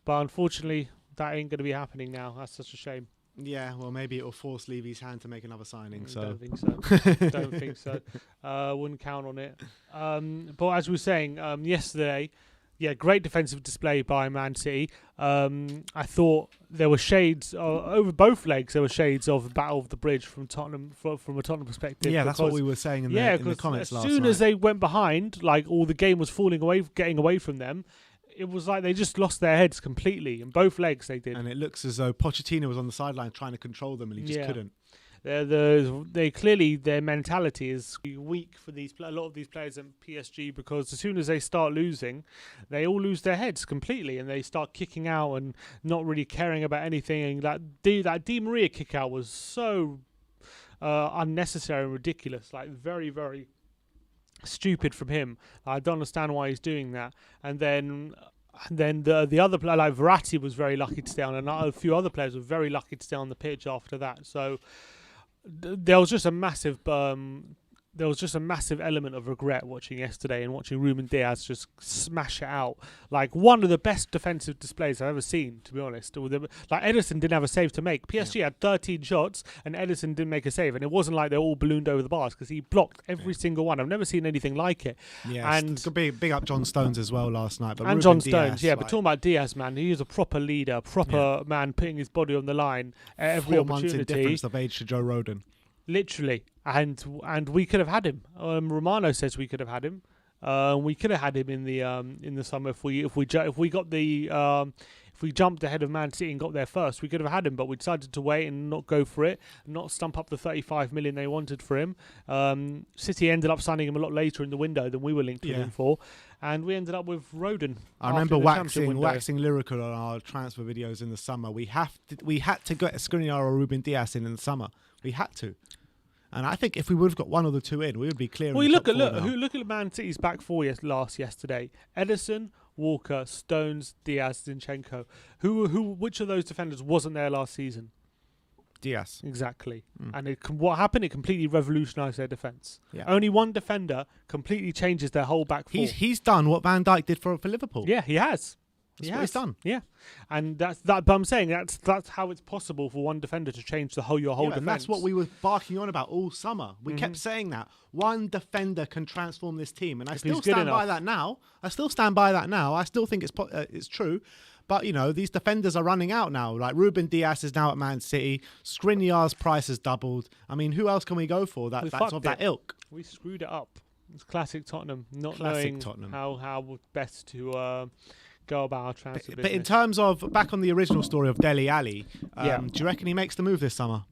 but unfortunately that ain't going to be happening now. That's such a shame. Yeah, well, maybe it'll force Levy's hand to make another signing. So Don't think so. Don't think so. Wouldn't count on it. But as we were saying yesterday, yeah, great defensive display by Man City. I thought there were shades over both legs. There were shades of Battle of the Bridge from Tottenham, from a Tottenham perspective. Yeah, that's what we were saying in the comments last night. As soon as they went behind, like all the game was getting away from them. It was like they just lost their heads completely, and both legs they did. And it looks as though Pochettino was on the sideline trying to control them, and he just couldn't. They clearly their mentality is weak for a lot of these players at PSG, because as soon as they start losing, they all lose their heads completely, and they start kicking out and not really caring about anything. And that Di Maria kick out was so unnecessary and ridiculous, like very, very stupid from him. I don't understand why he's doing that. And then the other player, like Verratti, was very lucky to stay on, and a few other players were very lucky to stay on the pitch after that. So there was just a massive element of regret watching yesterday and watching Ruben Dias just smash it out. Like one of the best defensive displays I've ever seen, to be honest. Like Ederson didn't have a save to make. PSG had 13 shots and Ederson didn't make a save, and it wasn't like they all ballooned over the bars, because he blocked every single one. I've never seen anything like it. Yeah, and big up John Stones as well last night. But and Ruben John Dias, Stones, but talking about Diaz, man, he is a proper leader, man putting his body on the line at every 4 months in opportunity. difference of age to Joe Rodon. Literally, and we could have had him. Romano says we could have had him. We could have had him in the summer if we jumped ahead of Man City and got there first. We could have had him, but we decided to wait and not go for it, not stump up the 35 million they wanted for him. City ended up signing him a lot later in the window than we were linked with him for, and we ended up with Rodon. I remember waxing lyrical on our transfer videos in the summer. We had to get Skriniar or Ruben Dias in the summer. We had to. And I think if we would have got one of the two in, we would be clear. Well, look at Man City's back four yesterday. Ederson, Walker, Stones, Diaz, Zinchenko. Which of those defenders wasn't there last season? Diaz. Exactly. And what happened? It completely revolutionised their defence. Yeah. Only one defender completely changes their whole back four. He's done what Van Dijk did for Liverpool. Yeah, he has. That's what he's done. Yeah, and that's that. But I'm saying that's how it's possible for one defender to change your whole defense. And that's what we were barking on about all summer. We kept saying that one defender can transform this team, and I still stand by that now. I still think it's true. But, these defenders are running out now. Like, Ruben Dias is now at Man City. Skriniar's price has doubled. I mean, who else can we go for that's of that ilk? We screwed it up. It's classic Tottenham, not knowing how best to go about our transfer business. But in terms of, back on the original story of Dele Alli, do you reckon he makes the move this summer?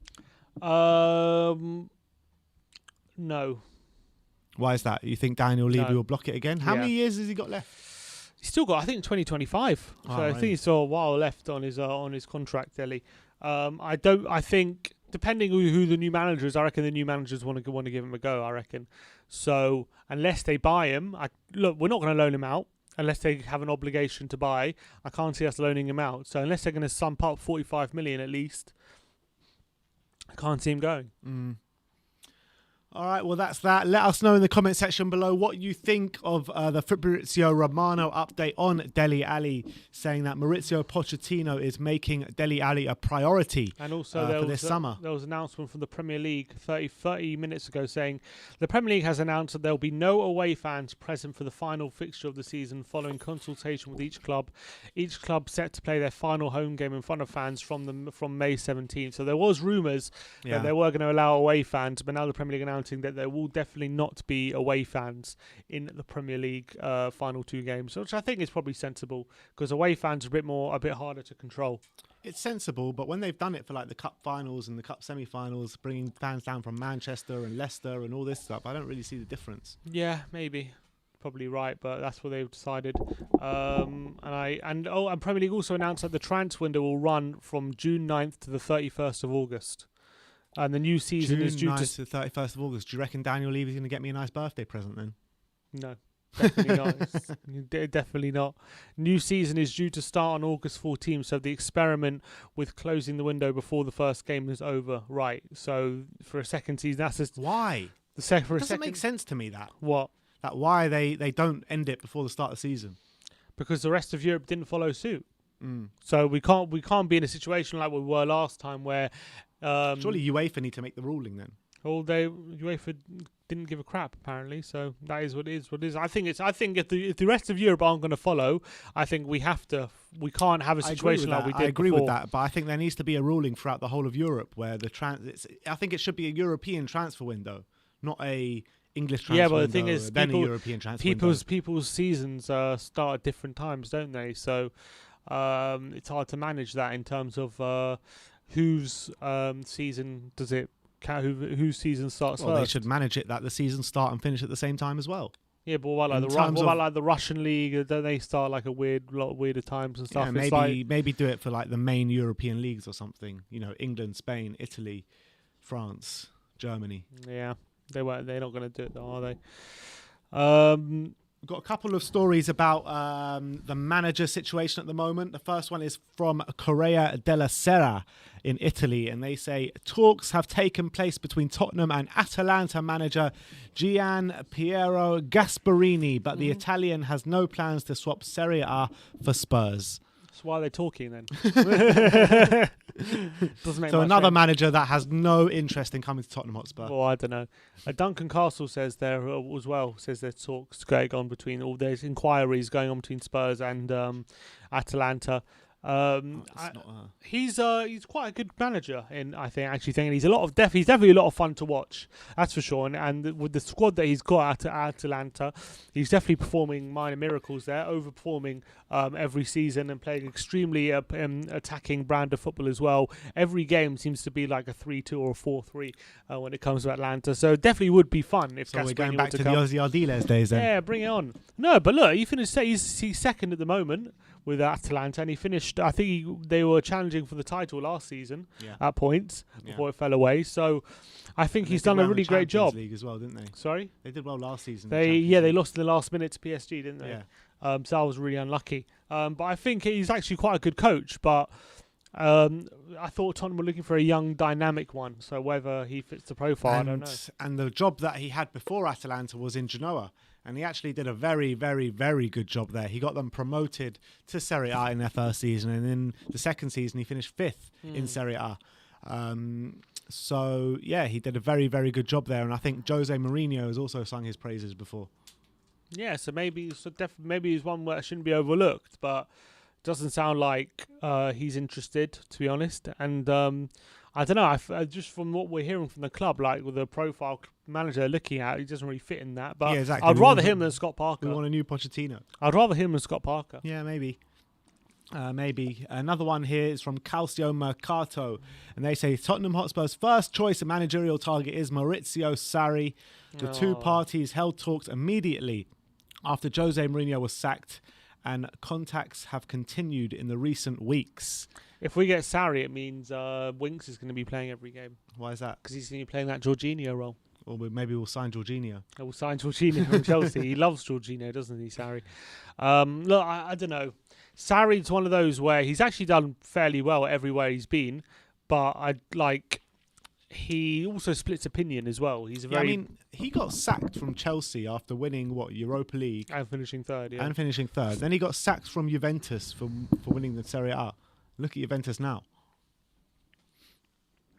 No. Why is that? You think Daniel Levy will block it again? How many years has he got left? He's still got, I think, 2025. So I think he's still a while left on his contract, Dele. I think, depending who the new manager is, I reckon the new managers want to give him a go, I reckon. So unless they buy him, we're not going to loan him out. Unless they have an obligation to buy, I can't see us loaning him out. So unless they're going to sump up 45 million at least, I can't see him going. All right, well, that's that. Let us know in the comment section below what you think of the Fabrizio Romano update on Dele Alli, saying that Maurizio Pochettino is making Dele Alli a priority And also for this summer. There was an announcement from the Premier League 30 minutes ago saying the Premier League has announced that there will be no away fans present for the final fixture of the season following consultation with each club. Each club set to play their final home game in front of fans from May 17th. So there was rumours that they were going to allow away fans, but now the Premier League announcing that there will definitely not be away fans in the Premier League final 2 games, which I think is probably sensible because away fans are a bit harder to control. It's sensible, but when they've done it for like the cup finals and the cup semi-finals, bringing fans down from Manchester and Leicester and all this stuff, I don't really see the difference. Yeah, maybe. Probably right, but that's what they've decided. And Premier League also announced that the transfer window will run from June 9th to the 31st of August. And the new season is due 9th to the 31st of August. Do you reckon Daniel Levy's going to get me a nice birthday present then? No, definitely not. Definitely not. New season is due to start on August 14th, so the experiment with closing the window before the first game is over. Right, so for a second season, that's just... Why? It doesn't make sense to me, that. What? That why they don't end it before the start of the season. Because the rest of Europe didn't follow suit. So we can't be in a situation like we were last time where... Surely UEFA need to make the ruling then. Well, UEFA didn't give a crap apparently, so that is what it is. I think if the rest of Europe aren't going to follow, I think we can't have a situation like we did. I agree before. with that, but I think there needs to be a ruling throughout the whole of Europe where I think it should be a European transfer window, not a English transfer window. Yeah, but the thing is, a European transfer window. People's seasons start at different times, don't they? So it's hard to manage that in terms of whose season does it count? Whose season starts first? They should manage it that the seasons start and finish at the same time as well. Yeah, but what about the Russian league? Don't they start like a lot of weirder times and stuff? Yeah, maybe do it for like the main European leagues or something. You know, England, Spain, Italy, France, Germany. Yeah, they're not going to do it, though, are they? We've got a couple of stories about the manager situation at the moment. The first one is from Corriere della Sera in Italy, and they say talks have taken place between Tottenham and Atalanta manager Gian Piero Gasparini, but the Italian has no plans to swap Serie A for Spurs. That's why they're talking then. So another manager that has no interest in coming to Tottenham Hotspur. Well, I don't know. Duncan Castle says there as well. Says there's talks going on between there's inquiries going on between Spurs and Atalanta. He's quite a good manager, I think he's he's definitely a lot of fun to watch. That's for sure. And with the squad that he's got at Atalanta, he's definitely performing minor miracles there, overperforming every season and playing extremely attacking brand of football as well. Every game seems to be like a 3-2 or a 4-3 when it comes to Atlanta. So it definitely would be fun if. So we're going back to the Ozzy Ardiles days then. Yeah, bring it on. No, but look, he's second at the moment with Atalanta, and he finished. I think they were challenging for the title last season at points before it fell away. So I think he's done a really great job. League as well, didn't they? Sorry, they did well last season. They lost in the last minute to PSG, didn't they? Yeah. So I was really unlucky. But I think he's actually quite a good coach. But I thought Tottenham were looking for a young, dynamic one. So whether he fits the profile, I don't know. And the job that he had before Atalanta was in Genoa. And he actually did a very, very, very good job there. He got them promoted to Serie A in their first season. And in the second season, he finished 5th in Serie A. So, yeah, he did a very, very good job there. And I think Jose Mourinho has also sung his praises before. Yeah, so maybe he's one where it shouldn't be overlooked. But it doesn't sound like he's interested, to be honest. And I don't know. Just from what we're hearing from the club, like with the profile manager they're looking at, he doesn't really fit in that. But yeah, exactly. I'd rather him than Scott Parker. We want a new Pochettino. I'd rather him than Scott Parker. Yeah, maybe. Maybe. Another one here is from Calcio Mercato, and they say Tottenham Hotspur's first choice managerial target is Maurizio Sarri. The two parties held talks immediately after Jose Mourinho was sacked, and contacts have continued in the recent weeks. If we get Sarri, it means Winks is going to be playing every game. Why is that? Because he's going to be playing that Jorginho role. Or maybe we'll sign Jorginho. We'll sign Jorginho from Chelsea. He loves Jorginho, doesn't he, Sarri? Look, I don't know. Sarri's one of those where he's actually done fairly well everywhere he's been, but he also splits opinion as well. He's a very I mean, he got sacked from Chelsea after winning Europa League and finishing third. Yeah, and finishing third. Then he got sacked from Juventus for winning the Serie A. Look at Juventus now.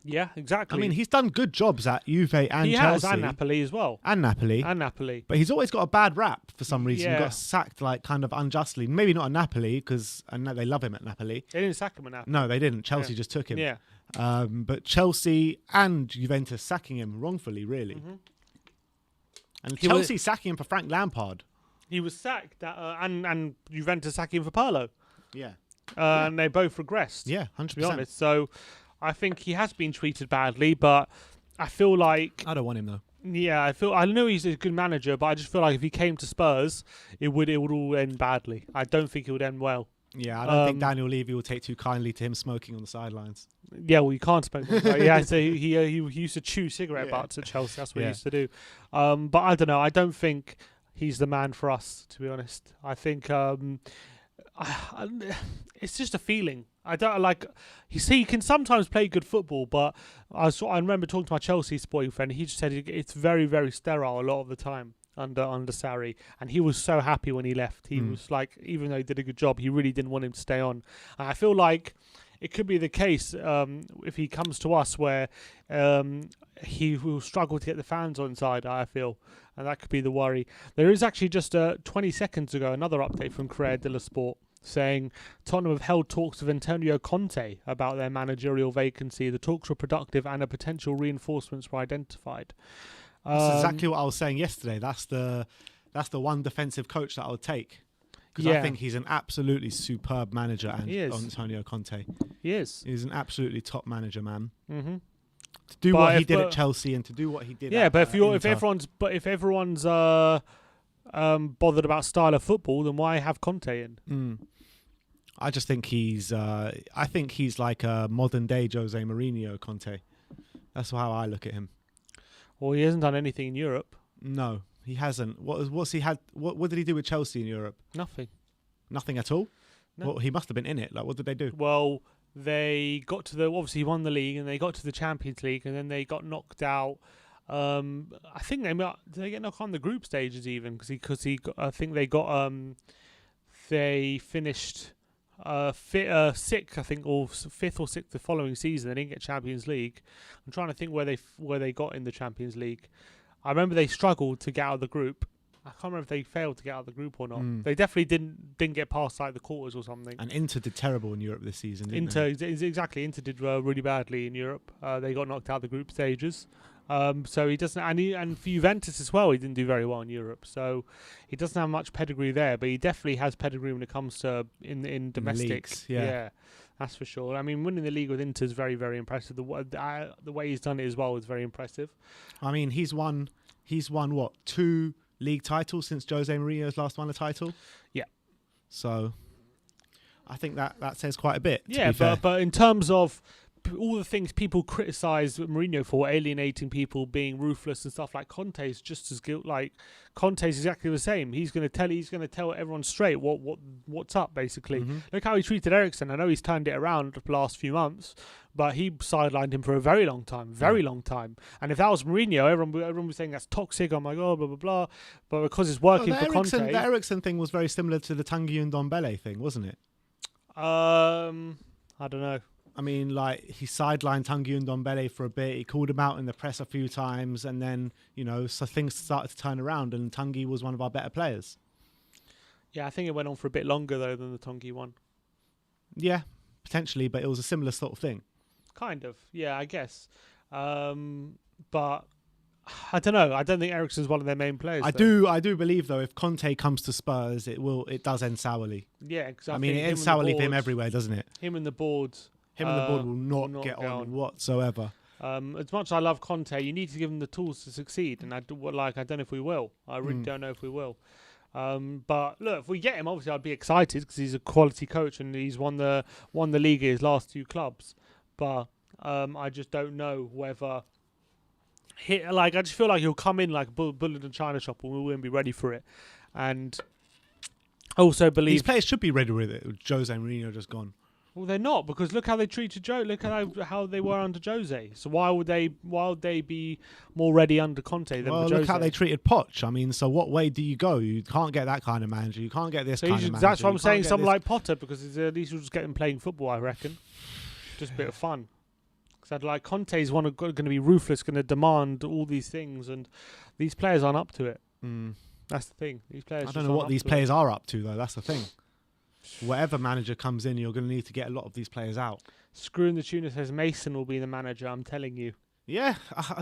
yeah, exactly. I mean, he's done good jobs at Juve and he Chelsea. has, and Napoli as well. And Napoli. But He's always got a bad rap for some reason. Yeah. He got sacked like kind of unjustly. Maybe not at Napoli because they love him at Napoli. they didn't sack him at Napoli. No, they didn't. Chelsea Yeah. just took him. Yeah. But Chelsea and Juventus sacking him wrongfully, really. Mm-hmm. And He was- Chelsea sacking him for Frank Lampard. He was sacked and Juventus sacking him for Pirlo. Yeah. And they both regressed. Yeah, To be 100%. honest, so I think he has been treated badly, but I feel like I don't want him though. I know he's a good manager, but I just feel like if he came to Spurs, it would all end badly. I don't think it would end well. Yeah, I don't think Daniel Levy will take too kindly to him smoking on the sidelines. Yeah, well, you can't smoke. Yeah, so he used to chew cigarette butts at Chelsea. That's what he Yeah. used to do. But I don't know. I don't think he's the man for us, to be honest. I think it's just a feeling. I don't like. He can sometimes play good football, but I remember talking to my Chelsea boyfriend. He just said it's very, very sterile a lot of the time under Sarri, and he was so happy when he left. He was like, even though he did a good job, he really didn't want him to stay on. And I feel like it could be the case if he comes to us where he will struggle to get the fans on side, I feel, and that could be the worry. There is actually just 20 seconds ago another update from Corriere dello Sport saying Tottenham have held talks with Antonio Conte about their managerial vacancy. The talks were productive and a potential reinforcements were identified. That's exactly what I was saying yesterday. That's the one defensive coach that I would take. Because I think he's an absolutely superb manager, and He is. Antonio Conte. He is. He's an absolutely top manager, man. Mm-hmm. To do But what he if- did but- at Chelsea and to do what he did. Yeah, at, but if Inter. everyone's bothered about style of football, then why have Conte in? I just think he's like a modern day Jose Mourinho, Conte. That's how I look at him. Well, he hasn't done anything in Europe. No, he hasn't. What's he had? What did he do with Chelsea in Europe? Nothing. Nothing at all. No. Well, he must have been in it. Like, what did they do? Well, they got to obviously he won the league, and they got to the Champions League, and then they got knocked out. I think did they get knocked on the group stages even because I think they finished sixth, I think, or fifth or sixth the following season. They didn't get Champions League. I'm trying to think where they got in the Champions League. I remember they struggled to get out of the group. I can't remember if they failed to get out of the group or not. They definitely didn't get past like the quarters or something. And Inter did terrible in Europe this season. Didn't Exactly. Inter did really badly in Europe. They got knocked out of the group stages. So he doesn't, and for Juventus as well, he didn't do very well in Europe. So he doesn't have much pedigree there, but he definitely has pedigree when it comes to in domestic. leagues, yeah. That's for sure. I mean, winning the league with Inter is very, very impressive. The way he's done it as well is very impressive. I mean, he's won what, 2 league titles since Jose Mourinho's last won a title. Yeah. So I think that says quite a bit. Yeah, but in terms of all the things people criticise Mourinho for, alienating people, being ruthless and stuff, like Conte's just as guilty. Like Conte's exactly the same. He's going to tell everyone straight what's up, basically. Mm-hmm. Look how he treated Eriksen. I know he's turned it around the last few months, but he sidelined him for a very long time, long time. And if that was Mourinho, everyone was saying that's toxic. Oh my god, blah blah blah. But because it's working for Conte, the Eriksen thing was very similar to the Tanguy and Ndombele thing, wasn't it? I don't know. I mean, like, he sidelined Tanguy and Ndombele for a bit. He called him out in the press a few times, and then, so things started to turn around, and Tanguy was one of our better players. Yeah, I think it went on for a bit longer, though, than the Tanguy one. Yeah, potentially, but it was a similar sort of thing. Kind of, yeah, I guess. But I don't know. I don't think Eriksen's one of their main players. I do believe, though, if Conte comes to Spurs, it does end sourly. Yeah, because I mean, it ends sourly for him everywhere, doesn't it? Him and the board. Him and the board will not get on whatsoever. As much as I love Conte, you need to give him the tools to succeed, and I don't know if we will. I really don't know if we will. But look, if we get him, obviously I'd be excited because he's a quality coach and he's won the league at his last 2 clubs. But I just don't know whether I just feel like he'll come in like a bullet in a china shop, and we won't be ready for it. And I also believe these players should be ready with it. Jose Mourinho just gone. Well, they're not, because look how they treated Joe. Look at how they were under Jose. So why would they be more ready under Conte than Well, Jose? look how they treated Poch. I mean, so what way do you go? You can't get that kind of manager. You can't get this kind of manager. That's what I'm You saying. can't get Someone this- like Potter, because at least you'll just get him playing football. I reckon, just a bit of fun. Because like Conte's going to be ruthless, going to demand all these things, and these players aren't up to it. That's the thing. These players. I don't know what these players are up to, though. That's the thing. Whatever manager comes in, you're going to need to get a lot of these players out. Screw in the Tuna says Mason will be the manager. I'm telling you. Yeah,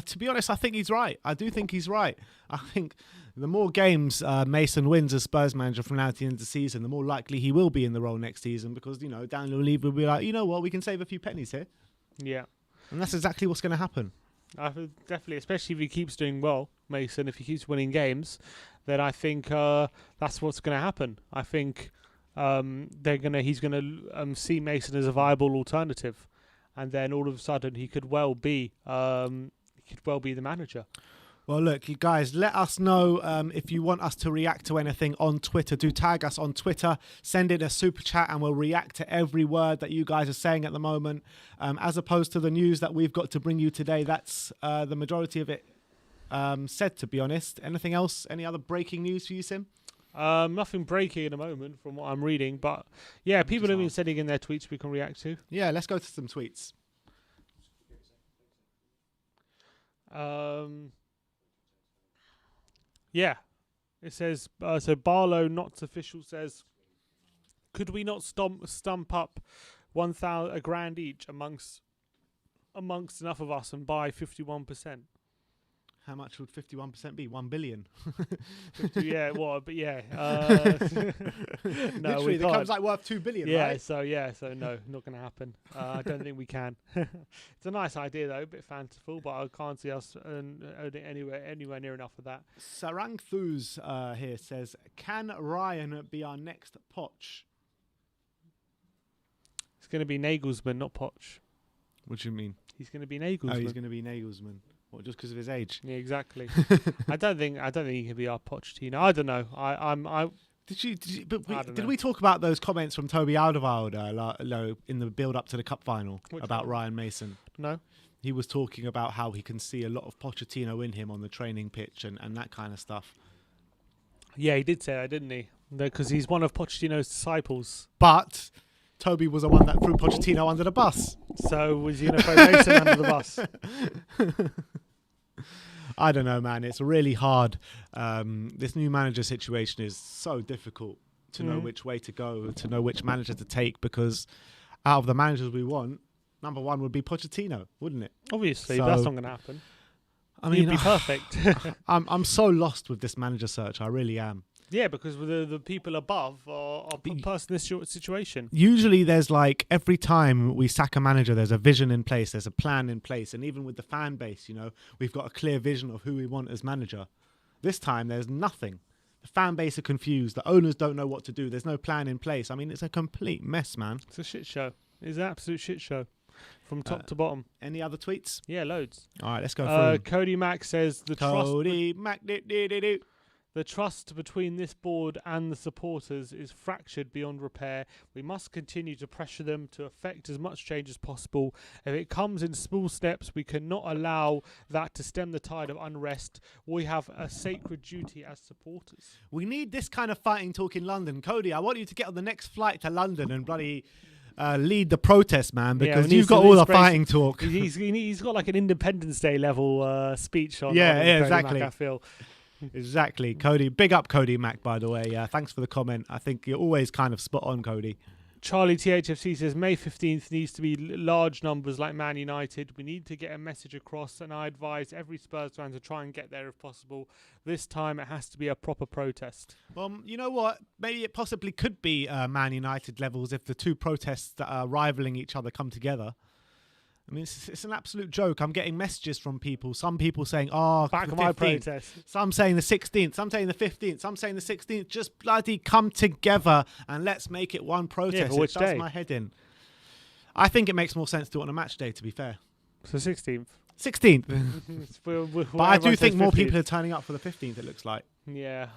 to be honest, I think he's right. I do think he's right. I think the more games Mason wins as Spurs manager from now to the end of the season, the more likely he will be in the role next season because, Daniel Levy will be like, you know what, we can save a few pennies here. Yeah. And that's exactly what's going to happen. Definitely, especially if he keeps doing well, Mason, if he keeps winning games, then I think that's what's going to happen. I think he's going to see Mason as a viable alternative, and then all of a sudden he could well be the manager. Well, look, you guys, let us know if you want us to react to anything on Twitter. Do tag us on Twitter, send in a super chat, and we'll react to every word that you guys are saying at the moment. As opposed to the news that we've got to bring you today, that's the majority of it said, to be honest. Anything else? Any other breaking news for you, Sim? Nothing breaking at the moment from what I'm reading, but yeah, people have been sending in their tweets we can react to. Yeah, let's go to some tweets. Yeah, it says so. Barlow, not official, says, could we not stump up $1,000 each amongst enough of us and buy 51%? How much would 51% be? 1 billion. Yeah, what? But yeah, no, Literally, we it comes can't. like worth 2 billion, Yeah, right? so no, not going to happen. I don't think we can. It's a nice idea though, a bit fanciful, but I can't see us owning anywhere near enough of that. Sarangthus here says, can Ryan be our next Poch? It's going to be Nagelsmann, not Poch. What do you mean? He's going to be Nagelsmann. Oh, he's going to be Nagelsmann. What, just because of his age? Yeah, exactly. I don't think he can be our Pochettino. I don't know. Did we talk about those comments from Toby Alderweireld in the build up to the cup final about Ryan Mason? No. He was talking about how he can see a lot of Pochettino in him on the training pitch and that kind of stuff. Yeah, he did say that, didn't he? Because he's one of Pochettino's disciples. But Toby was the one that threw Pochettino under the bus. So was he going to throw Mason under the bus? I don't know, man. It's really hard. This new manager situation is so difficult to know which way to go, to know which manager to take, because out of the managers we want, number one would be Pochettino, wouldn't it? Obviously, So, but that's not going to happen. I mean, He'd be perfect. I'm so lost with this manager search. I really am. Yeah, because the people above are person in this situation. Usually there's like, every time we sack a manager, there's a vision in place, there's a plan in place. And even with the fan base, we've got a clear vision of who we want as manager. This time there's nothing. The fan base are confused. The owners don't know what to do. There's no plan in place. I mean, it's a complete mess, man. It's a shit show. It's an absolute shit show from top to bottom. Any other tweets? Yeah, loads. All right, let's go through. Cody Mack says Cody Mack. The trust between this board and the supporters is fractured beyond repair. We must continue to pressure them to effect as much change as possible. If it comes in small steps, we cannot allow that to stem the tide of unrest. We have a sacred duty as supporters. We need this kind of fighting talk in London. Cody, I want you to get on the next flight to London and bloody lead the protest, man, because you've got all the fighting talk. He's got like an Independence Day level speech on. Yeah, Cody exactly. Mack, I feel. Exactly. Cody, big up Cody Mack, by the way. Thanks for the comment. I think you're always kind of spot on, Cody. Charlie THFC says May 15th needs to be large numbers like Man United. We need to get a message across, and I advise every Spurs fan to try and get there if possible. This time it has to be a proper protest. Well, you know what? Maybe it possibly could be Man United levels if the two protests that are rivaling each other come together. I mean, it's an absolute joke. I'm getting messages from people. Some people saying, back the my 15th. protest. Some saying the 16th. Some saying the 15th. Some saying the 16th. Just bloody come together and let's make it one protest. Yeah, but which it does day? my head in. I think it makes more sense to do it on a match day, to be fair. So 16th. 16th. But I do think more people are turning up for the 15th, it looks like. Yeah.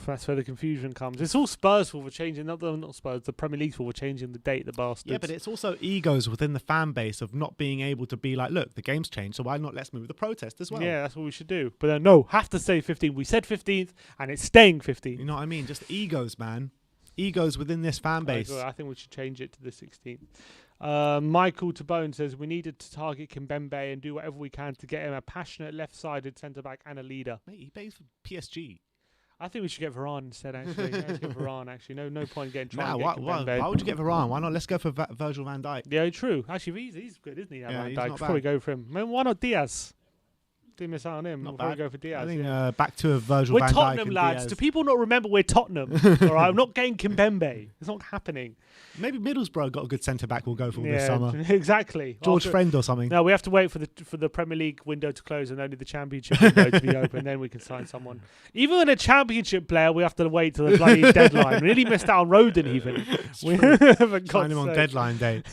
That's where the confusion comes. It's all Spurs for changing, not Spurs, the Premier League for changing the date, the bastards. Yeah, but it's also egos within the fan base of not being able to be like, look, the game's changed, so why not let's move the protest as well? Yeah, that's what we should do. But no, have to say 15th. We said 15th, and it's staying 15th. You know what I mean? Just egos, man. Egos within this fan base. I think we should change it to the 16th. Michael Tabone says we needed to target Kimpembe and do whatever we can to get him a passionate left-sided centre-back and a leader. Mate, he plays for PSG. I think we should get Varane instead, actually. Let's get Varane, actually. No point getting trying to Nah, get why Kimpembe. would you get Varane? Why not? Let's go for Virgil van Dijk. Yeah, true. Actually, he's good, isn't he? Yeah, Van he's Dijk? not Probably bad. go for him. Man, why not Diaz? Didn't miss out on him. Not We'll probably bad. go for Diaz. I think yeah. back to a Virgil We're van Dijk Tottenham, and lads. Diaz. Do people not remember we're Tottenham? All right, I'm not getting Kimpembe. It's not happening. Maybe Middlesbrough got a good centre-back we'll go for this summer. Exactly. George Friend or something. No, we have to wait for the Premier League window to close and only the Championship window to be open. Then we can sign someone. Even when a Championship player, we have to wait till the bloody deadline. We nearly missed out on Roden even. We haven't got Signed him on deadline day.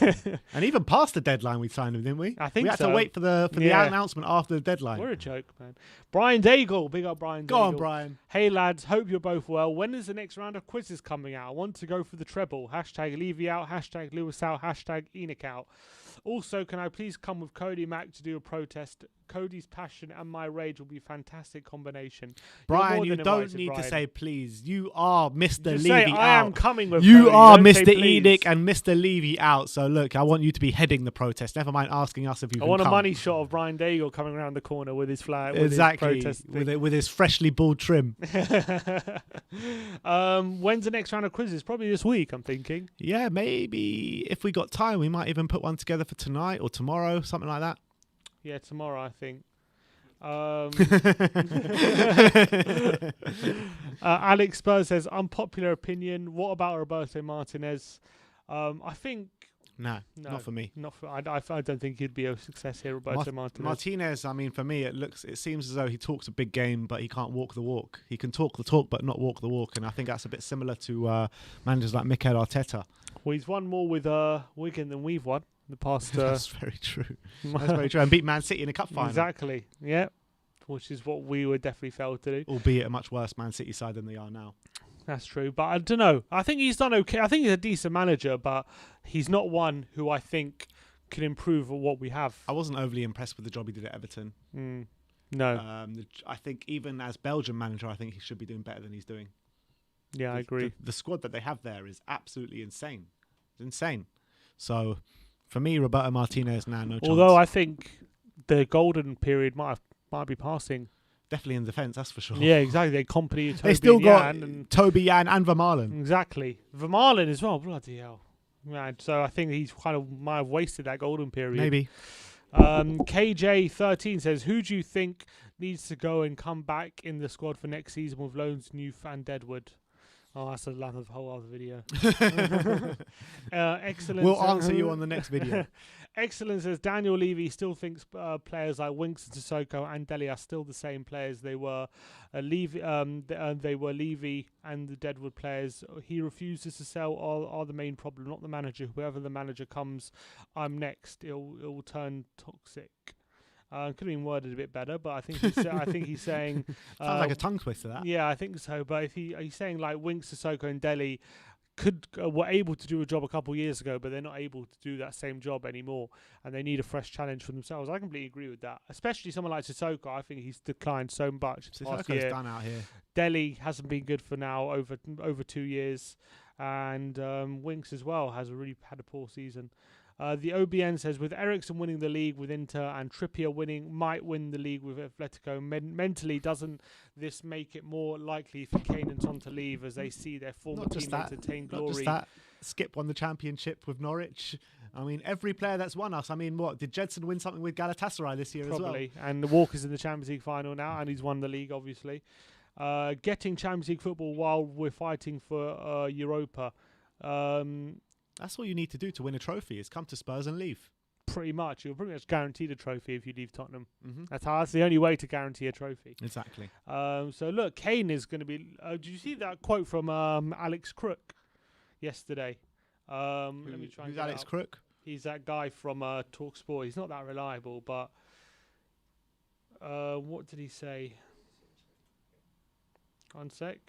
And even past the deadline we signed him, didn't we? I think we had so. to wait for the Yeah. announcement after the deadline. We're a joke, man. Brian Daigle. Big up Brian Daigle. Go on, Brian. Hey lads, hope you're both well. When is the next round of quizzes coming out? I want to go for the treble. Hashtag Levy out, hashtag Lewis out, hashtag Enoch out. Also, can I please come with Cody Mack to do a protest? Cody's passion and my rage will be a fantastic combination. Brian, You're you more than don't invited, need to Brian. say please. You are Mr. Just Levy say, I am out. coming with You Cody. are Don't say Mr. please. Enoch and Mr. Levy out. So look, I want you to be heading the protest. Never mind asking us if you I can want come. a money shot of Brian Daigle coming around the corner with his flag. Exactly, With his protest with his freshly bald trim. When's the next round of quizzes? Probably this week, I'm thinking. Yeah, maybe if we got time, we might even put one together for tonight or tomorrow, something like that. Yeah, tomorrow, I think. Alex Spurs says, unpopular opinion. What about Roberto Martinez? I think No, no, not for me. Not for. I don't think he'd be a success here, Roberto Martinez. Martinez, I mean, for me, it seems as though he talks a big game, but he can't walk the walk. He can talk the talk, but not walk the walk. And I think that's a bit similar to managers like Mikel Arteta. Well, he's won more with Wigan than we've won in the past. That's very true. That's very true. And beat Man City in a cup final. Exactly. Yeah. Which is what we would definitely failed to do. Albeit a much worse Man City side than they are now. That's true, but I don't know. I think he's done okay. I think he's a decent manager, but he's not one who I think can improve on what we have. I wasn't overly impressed with the job he did at Everton. No. I think even as Belgian manager, I think he should be doing better than he's doing. Yeah, I agree. The squad that they have there is absolutely insane. It's insane. So, for me, Roberto Martinez now no chance. Although I think the golden period might be passing. Definitely in defence, that's for sure. Yeah, exactly. They company Toby They still and got Jan and Toby, Jan, and Vermaelen. exactly Vermaelen as well. Bloody hell, man! So I think he's kind of might have wasted that golden period. Maybe. KJ13 says, who do you think needs to go and come back in the squad for next season with loans, New and Deadwood? Oh, that's a whole other video. Excellent. We'll answer you on the next video. Excellent says Daniel Levy still thinks players like Winks and Sissoko and Dele are still the same players they were. They were Levy and the Deadwood players. He refuses to sell. Are the main problem, not the manager. Whoever the manager comes, I'm next. It will turn toxic. Could have been worded a bit better, but I think he's saying Sounds like a tongue twister. That. yeah, I think so. But if he's saying like Winks, Sissoko, and Dele were able to do a job a couple of years ago, but they're not able to do that same job anymore, and they need a fresh challenge for themselves. I completely agree with that. Especially someone like Sissoko, I think he's declined so much last Sissoko's year. done out here. Dele hasn't been good for now over 2 years, and Winks as well has really had a poor season. The OBN says, with Eriksen winning the league with Inter and Trippier might win the league with Atletico, mentally doesn't this make it more likely for Kane and Son to leave as they see their former teammates attain glory? Not just that. Skipp won the championship with Norwich. I mean, every player that's won us. I mean, what? Did Jedson win something with Galatasaray this year Probably. as well? And Walker's in the Champions League final now, and he's won the league, obviously. Getting Champions League football while we're fighting for Europa. That's all you need to do to win a trophy is come to Spurs and leave. Pretty much. You're pretty much guaranteed a trophy if you leave Tottenham. Mm-hmm. That's the only way to guarantee a trophy. Exactly. So look, Kane is going to be... did you see that quote from Alex Crook yesterday? Let me try and Who's get it Alex up. Crook? He's that guy from TalkSport. He's not that reliable, but... what did he say? One sec.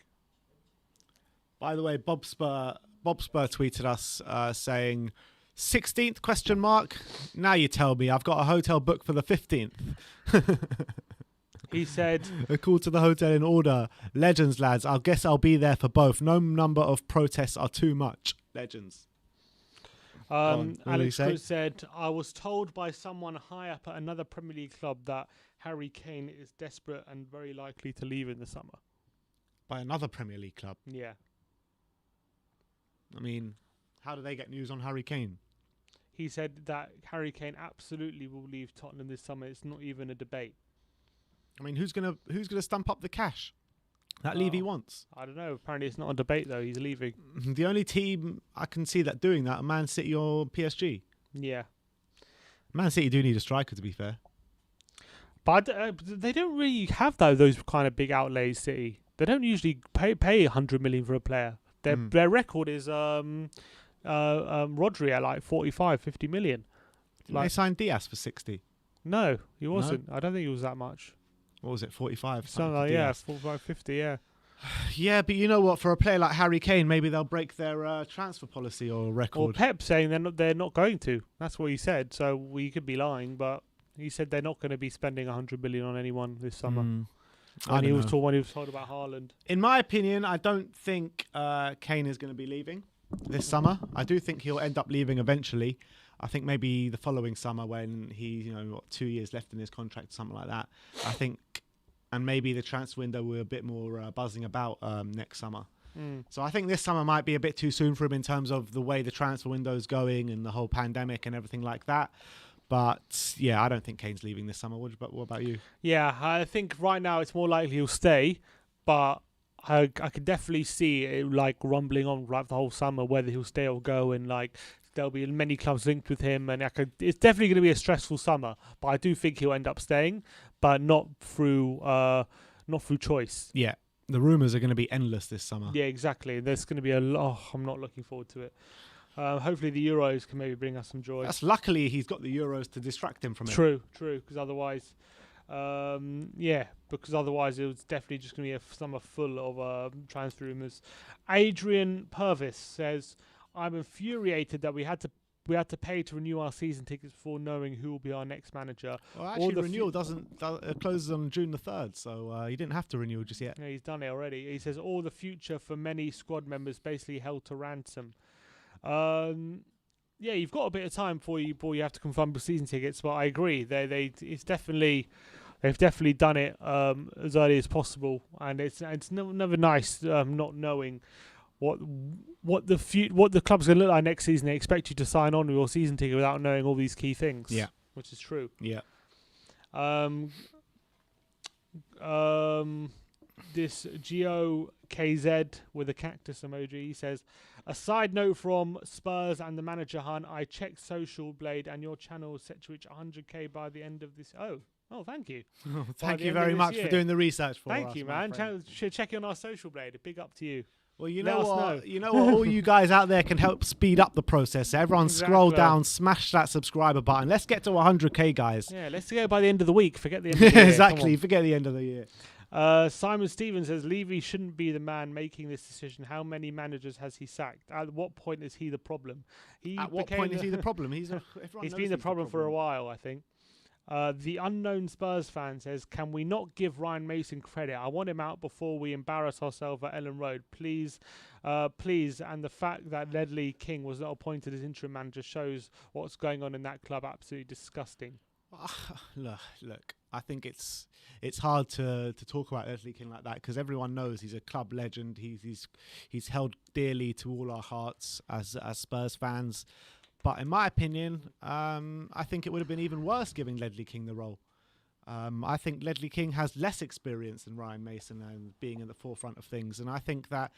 By the way, Bob Spur tweeted us saying, 16th question mark. Now you tell me I've got a hotel booked for the 15th. He said, a call to the hotel in order. Legends, lads. I guess I'll be there for both. No number of protests are too much. Legends. Alex Cruz said, I was told by someone high up at another Premier League club that Harry Kane is desperate and very likely to leave in the summer. By another Premier League club? Yeah. I mean, how do they get news on Harry Kane? He said that Harry Kane absolutely will leave Tottenham this summer. It's not even a debate. I mean, who's gonna stump up the cash that Levy wants? I don't know. Apparently, it's not a debate though. He's leaving. The only team I can see that doing that are Man City or PSG. Yeah. Man City do need a striker, to be fair. But they don't really have those kind of big outlays. City. They don't usually pay 100 million for a player. Their record is Rodri at like 45, 50 million. They signed Diaz for 60. No, he wasn't. No? I don't think it was that much. What was it, 45? Something like, 45, 50, yeah. Yeah, but you know what? For a player like Harry Kane, maybe they'll break their transfer policy or record. Well, Pep saying they're not going to. That's what he said. So we could be lying, but he said they're not going to be spending 100 million on anyone this summer. When he was told about Haaland. In my opinion, I don't think Kane is going to be leaving this summer. I do think he'll end up leaving eventually. I think maybe the following summer when he, 2 years left in his contract, something like that. I think, and maybe the transfer window will be a bit more buzzing about next summer. So I think this summer might be a bit too soon for him in terms of the way the transfer window is going and the whole pandemic and everything like that. But yeah, I don't think Kane's leaving this summer. What about you? Yeah, I think right now it's more likely he'll stay, but I could definitely see it like rumbling on like the whole summer whether he'll stay or go, and like there'll be many clubs linked with him, and it's definitely going to be a stressful summer. But I do think he'll end up staying, but not through choice. Yeah, the rumours are going to be endless this summer. Yeah, exactly. There's going to be a lot. I'm not looking forward to it. Hopefully the Euros can maybe bring us some joy. That's luckily he's got the Euros to distract him from it. True. Because otherwise, it was definitely just going to be a summer full of transfer rumours. Adrian Purvis says, I'm infuriated that we had to pay to renew our season tickets before knowing who will be our next manager. Well, actually, renewal closes on June the 3rd, so you didn't have to renew just yet. Yeah, he's done it already. He says all the future for many squad members basically held to ransom. Yeah, you've got a bit of time before you have to confirm the season tickets, but I agree. They've definitely done it as early as possible, and it's never nice not knowing what the club's going to look like next season. They expect you to sign on with your season ticket without knowing all these key things. Yeah, which is true. Yeah. This GeoKZ with a cactus emoji, he says, a side note from Spurs and the manager hunt, I checked Social Blade and your channel is set to reach 100k by the end of this. Oh, thank you. Thank you very much for doing the research for us. Thank you, man. Check in on our Social Blade. Big up to you. Well, you know what? All you guys out there can help speed up the process. Everyone scroll down, smash that subscriber button. Let's get to 100k, guys. Yeah, let's go by the end of the week. Forget the end of the year. Exactly. Forget the end of the year. Simon Stevens says Levy shouldn't be the man making this decision. How many managers has he sacked? At what point is he the problem? At what point is he the problem? He's been the problem for a while, I think. The unknown Spurs fan says, can we not give Ryan Mason credit? I want him out before we embarrass ourselves at Ellen Road. Please. And the fact that Ledley King was not appointed as interim manager shows what's going on in that club. Absolutely disgusting. Look, I think it's hard to talk about Ledley King like that because everyone knows he's a club legend. He's held dearly to all our hearts as Spurs fans. But in my opinion, I think it would have been even worse giving Ledley King the role. I think Ledley King has less experience than Ryan Mason and being at the forefront of things. And I think that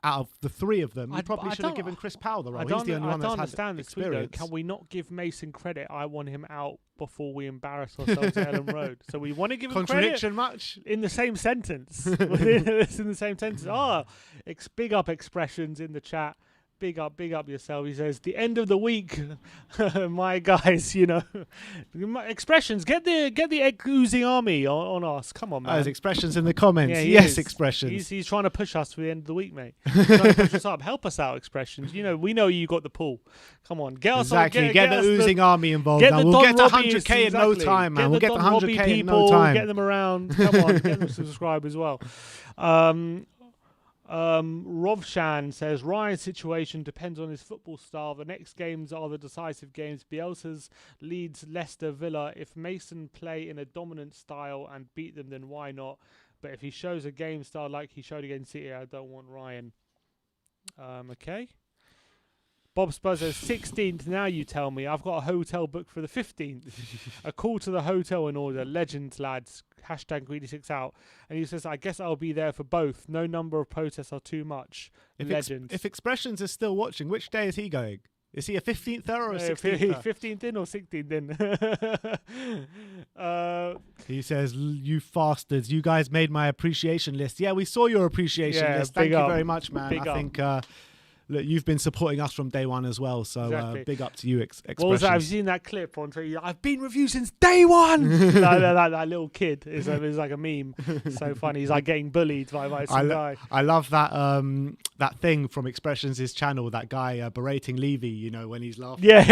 out of the three of them, you probably should have given Chris Powell the role. He's the only one that's had experience. Can we not give Mason credit? I want him out before we embarrass ourselves at Ellen Road. So we want to give him credit. Contradiction much? In the same sentence. It's in the same sentence. Big up expressions in the chat. Big up yourself. He says, the end of the week, my guys, expressions. Get the oozing army on us. Come on, man. There's expressions in the comments. Yeah, Yes, expressions. He's trying to push us for the end of the week, mate. He's trying to push us up. Help us out, expressions. We know you got the pull. Come on, get us Exactly. on. Get the oozing army involved. Get Now the we'll Don get to Robbie 100k in no exactly. time, man. We'll get to Don Robbie 100k in people, no time. Get them around. Come on, get them to subscribe as well. Rovshan says Ryan's situation depends on his football style. The next games are the decisive games. Bielsa's leads Leicester, Villa. If Mason play in a dominant style and beat them, then why not? But if he shows a game style like he showed against City, I don't want Ryan. Okay. Bob Spurs says 16th. Now you tell me. I've got a hotel booked for the 15th. A call to the hotel in order. Legends, lads. Hashtag Greedy6 out. And he says, I guess I'll be there for both. No number of protests are too much. Legends. If Expressions is still watching, which day is he going? Is he a 15th or a 16th? 15th in or 16th in? He says, you bastards, you guys made my appreciation list. Yeah, we saw your appreciation list. Thank you very much, man. I think look, you've been supporting us from day one as well, so Exactly. big up to you, Expressions. What was that? I've seen that clip on Twitter. I've been with you since day one. that little kid is like a meme. So funny. He's like getting bullied by some guy. I love that that thing from Expressions' channel. That guy berating Levy, when he's laughing. Yeah,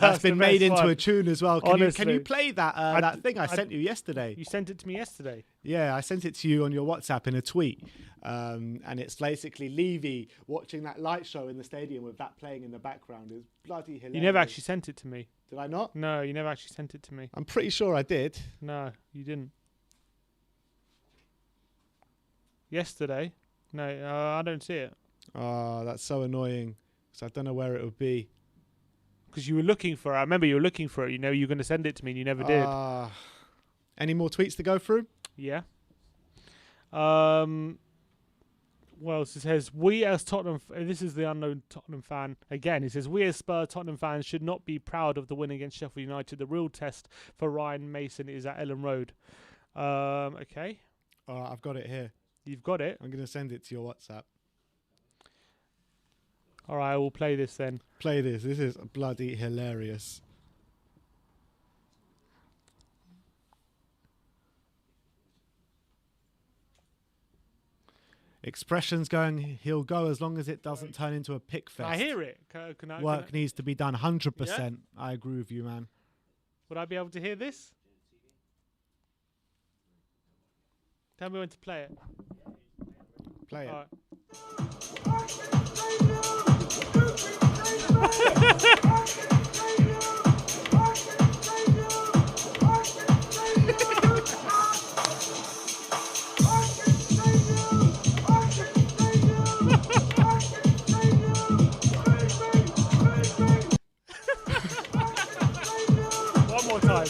that's been made into a tune as well. Can Honestly. you play that that thing I sent you yesterday? You sent it to me yesterday. Yeah, I sent it to you on your WhatsApp in a tweet. And it's basically Levy watching that light show in the stadium with that playing in the background. It's bloody hilarious. You never actually sent it to me. Did I not? No, you never actually sent it to me. I'm pretty sure I did. No, you didn't. Yesterday? No, I don't see it. Oh, that's so annoying. So I don't know where it would be. Because you were looking for it. I remember you were looking for it. You were going to send it to me and you never did. Any more tweets to go through? Yeah. Well, it says, we as Tottenham, this is the unknown Tottenham fan again. He says, we as Spurs Tottenham fans should not be proud of the win against Sheffield United. The real test for Ryan Mason is at Ellen Road. Okay. I've got it here. You've got it? I'm going to send it to your WhatsApp. All right, I will play this then. Play this. This is bloody hilarious. Expressions going, he'll go as long as it doesn't turn into a pick fest. I hear it. Work needs to be done 100%. Yeah? I agree with you, man. Would I be able to hear this? Tell me when to play it. Play it. All right. One more time.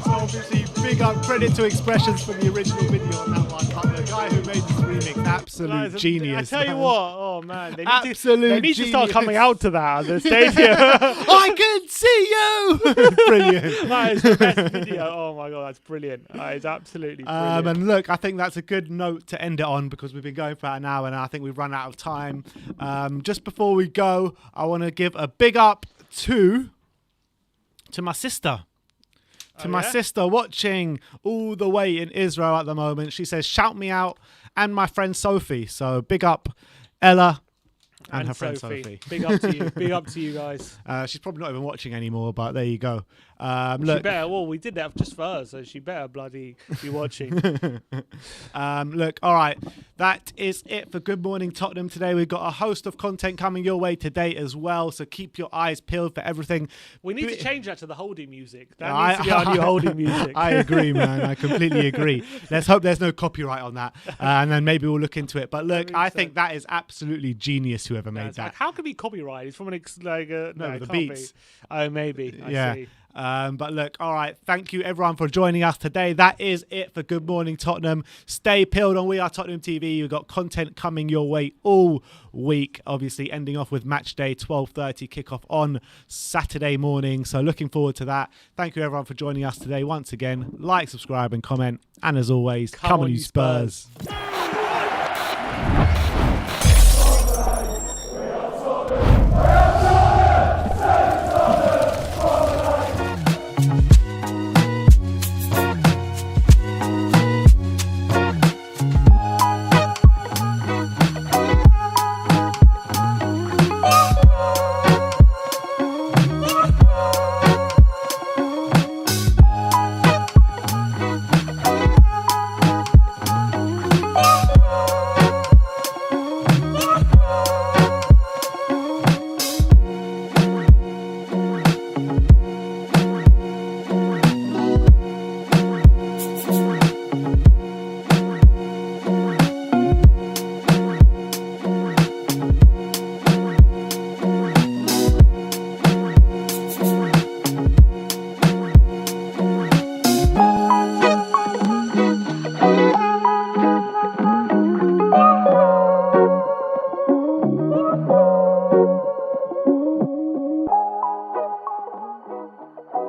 So obviously, big up credit to Expressions for the original video on that one. But the guy who made this remix, absolute genius. I tell you man. what, oh man, they need to start genius. coming out to that at the stadium. I can see you. Brilliant. That is the best video. Oh my god, that's brilliant. That is absolutely brilliant. And look, I think that's a good note to end it on because we've been going for about an hour and I think we've run out of time. Just before we go, I want to give a big up to my sister. To my sister watching all the way in Israel at the moment. She says, shout me out and my friend Sophie. So big up Ella and her friend Sophie. Big up to you. Big up to you guys. She's probably not even watching anymore, but there you go. She Look, better, well, we did that just for her, so she better bloody be watching. Look, all right. That is it for Good Morning Tottenham today. We've got a host of content coming your way today as well, so keep your eyes peeled for everything. We need to change that to the holding music. That needs to be our new holding music. I agree, man. I completely agree. Let's hope there's no copyright on that, and then maybe we'll look into it. But look, I think that is absolutely genius, whoever made that. How can it be copyrighted? It's from an no, the it can't beats. be. Oh, maybe. I see. But look, all right, thank you everyone for joining us today. That is it for Good Morning Tottenham. Stay peeled on We Are Tottenham TV. You've got content coming your way all week, obviously ending off with match day 12:30 kickoff on Saturday morning. So looking forward to that. Thank you everyone for joining us today once again. Like, subscribe and comment. And as always, come on you Spurs.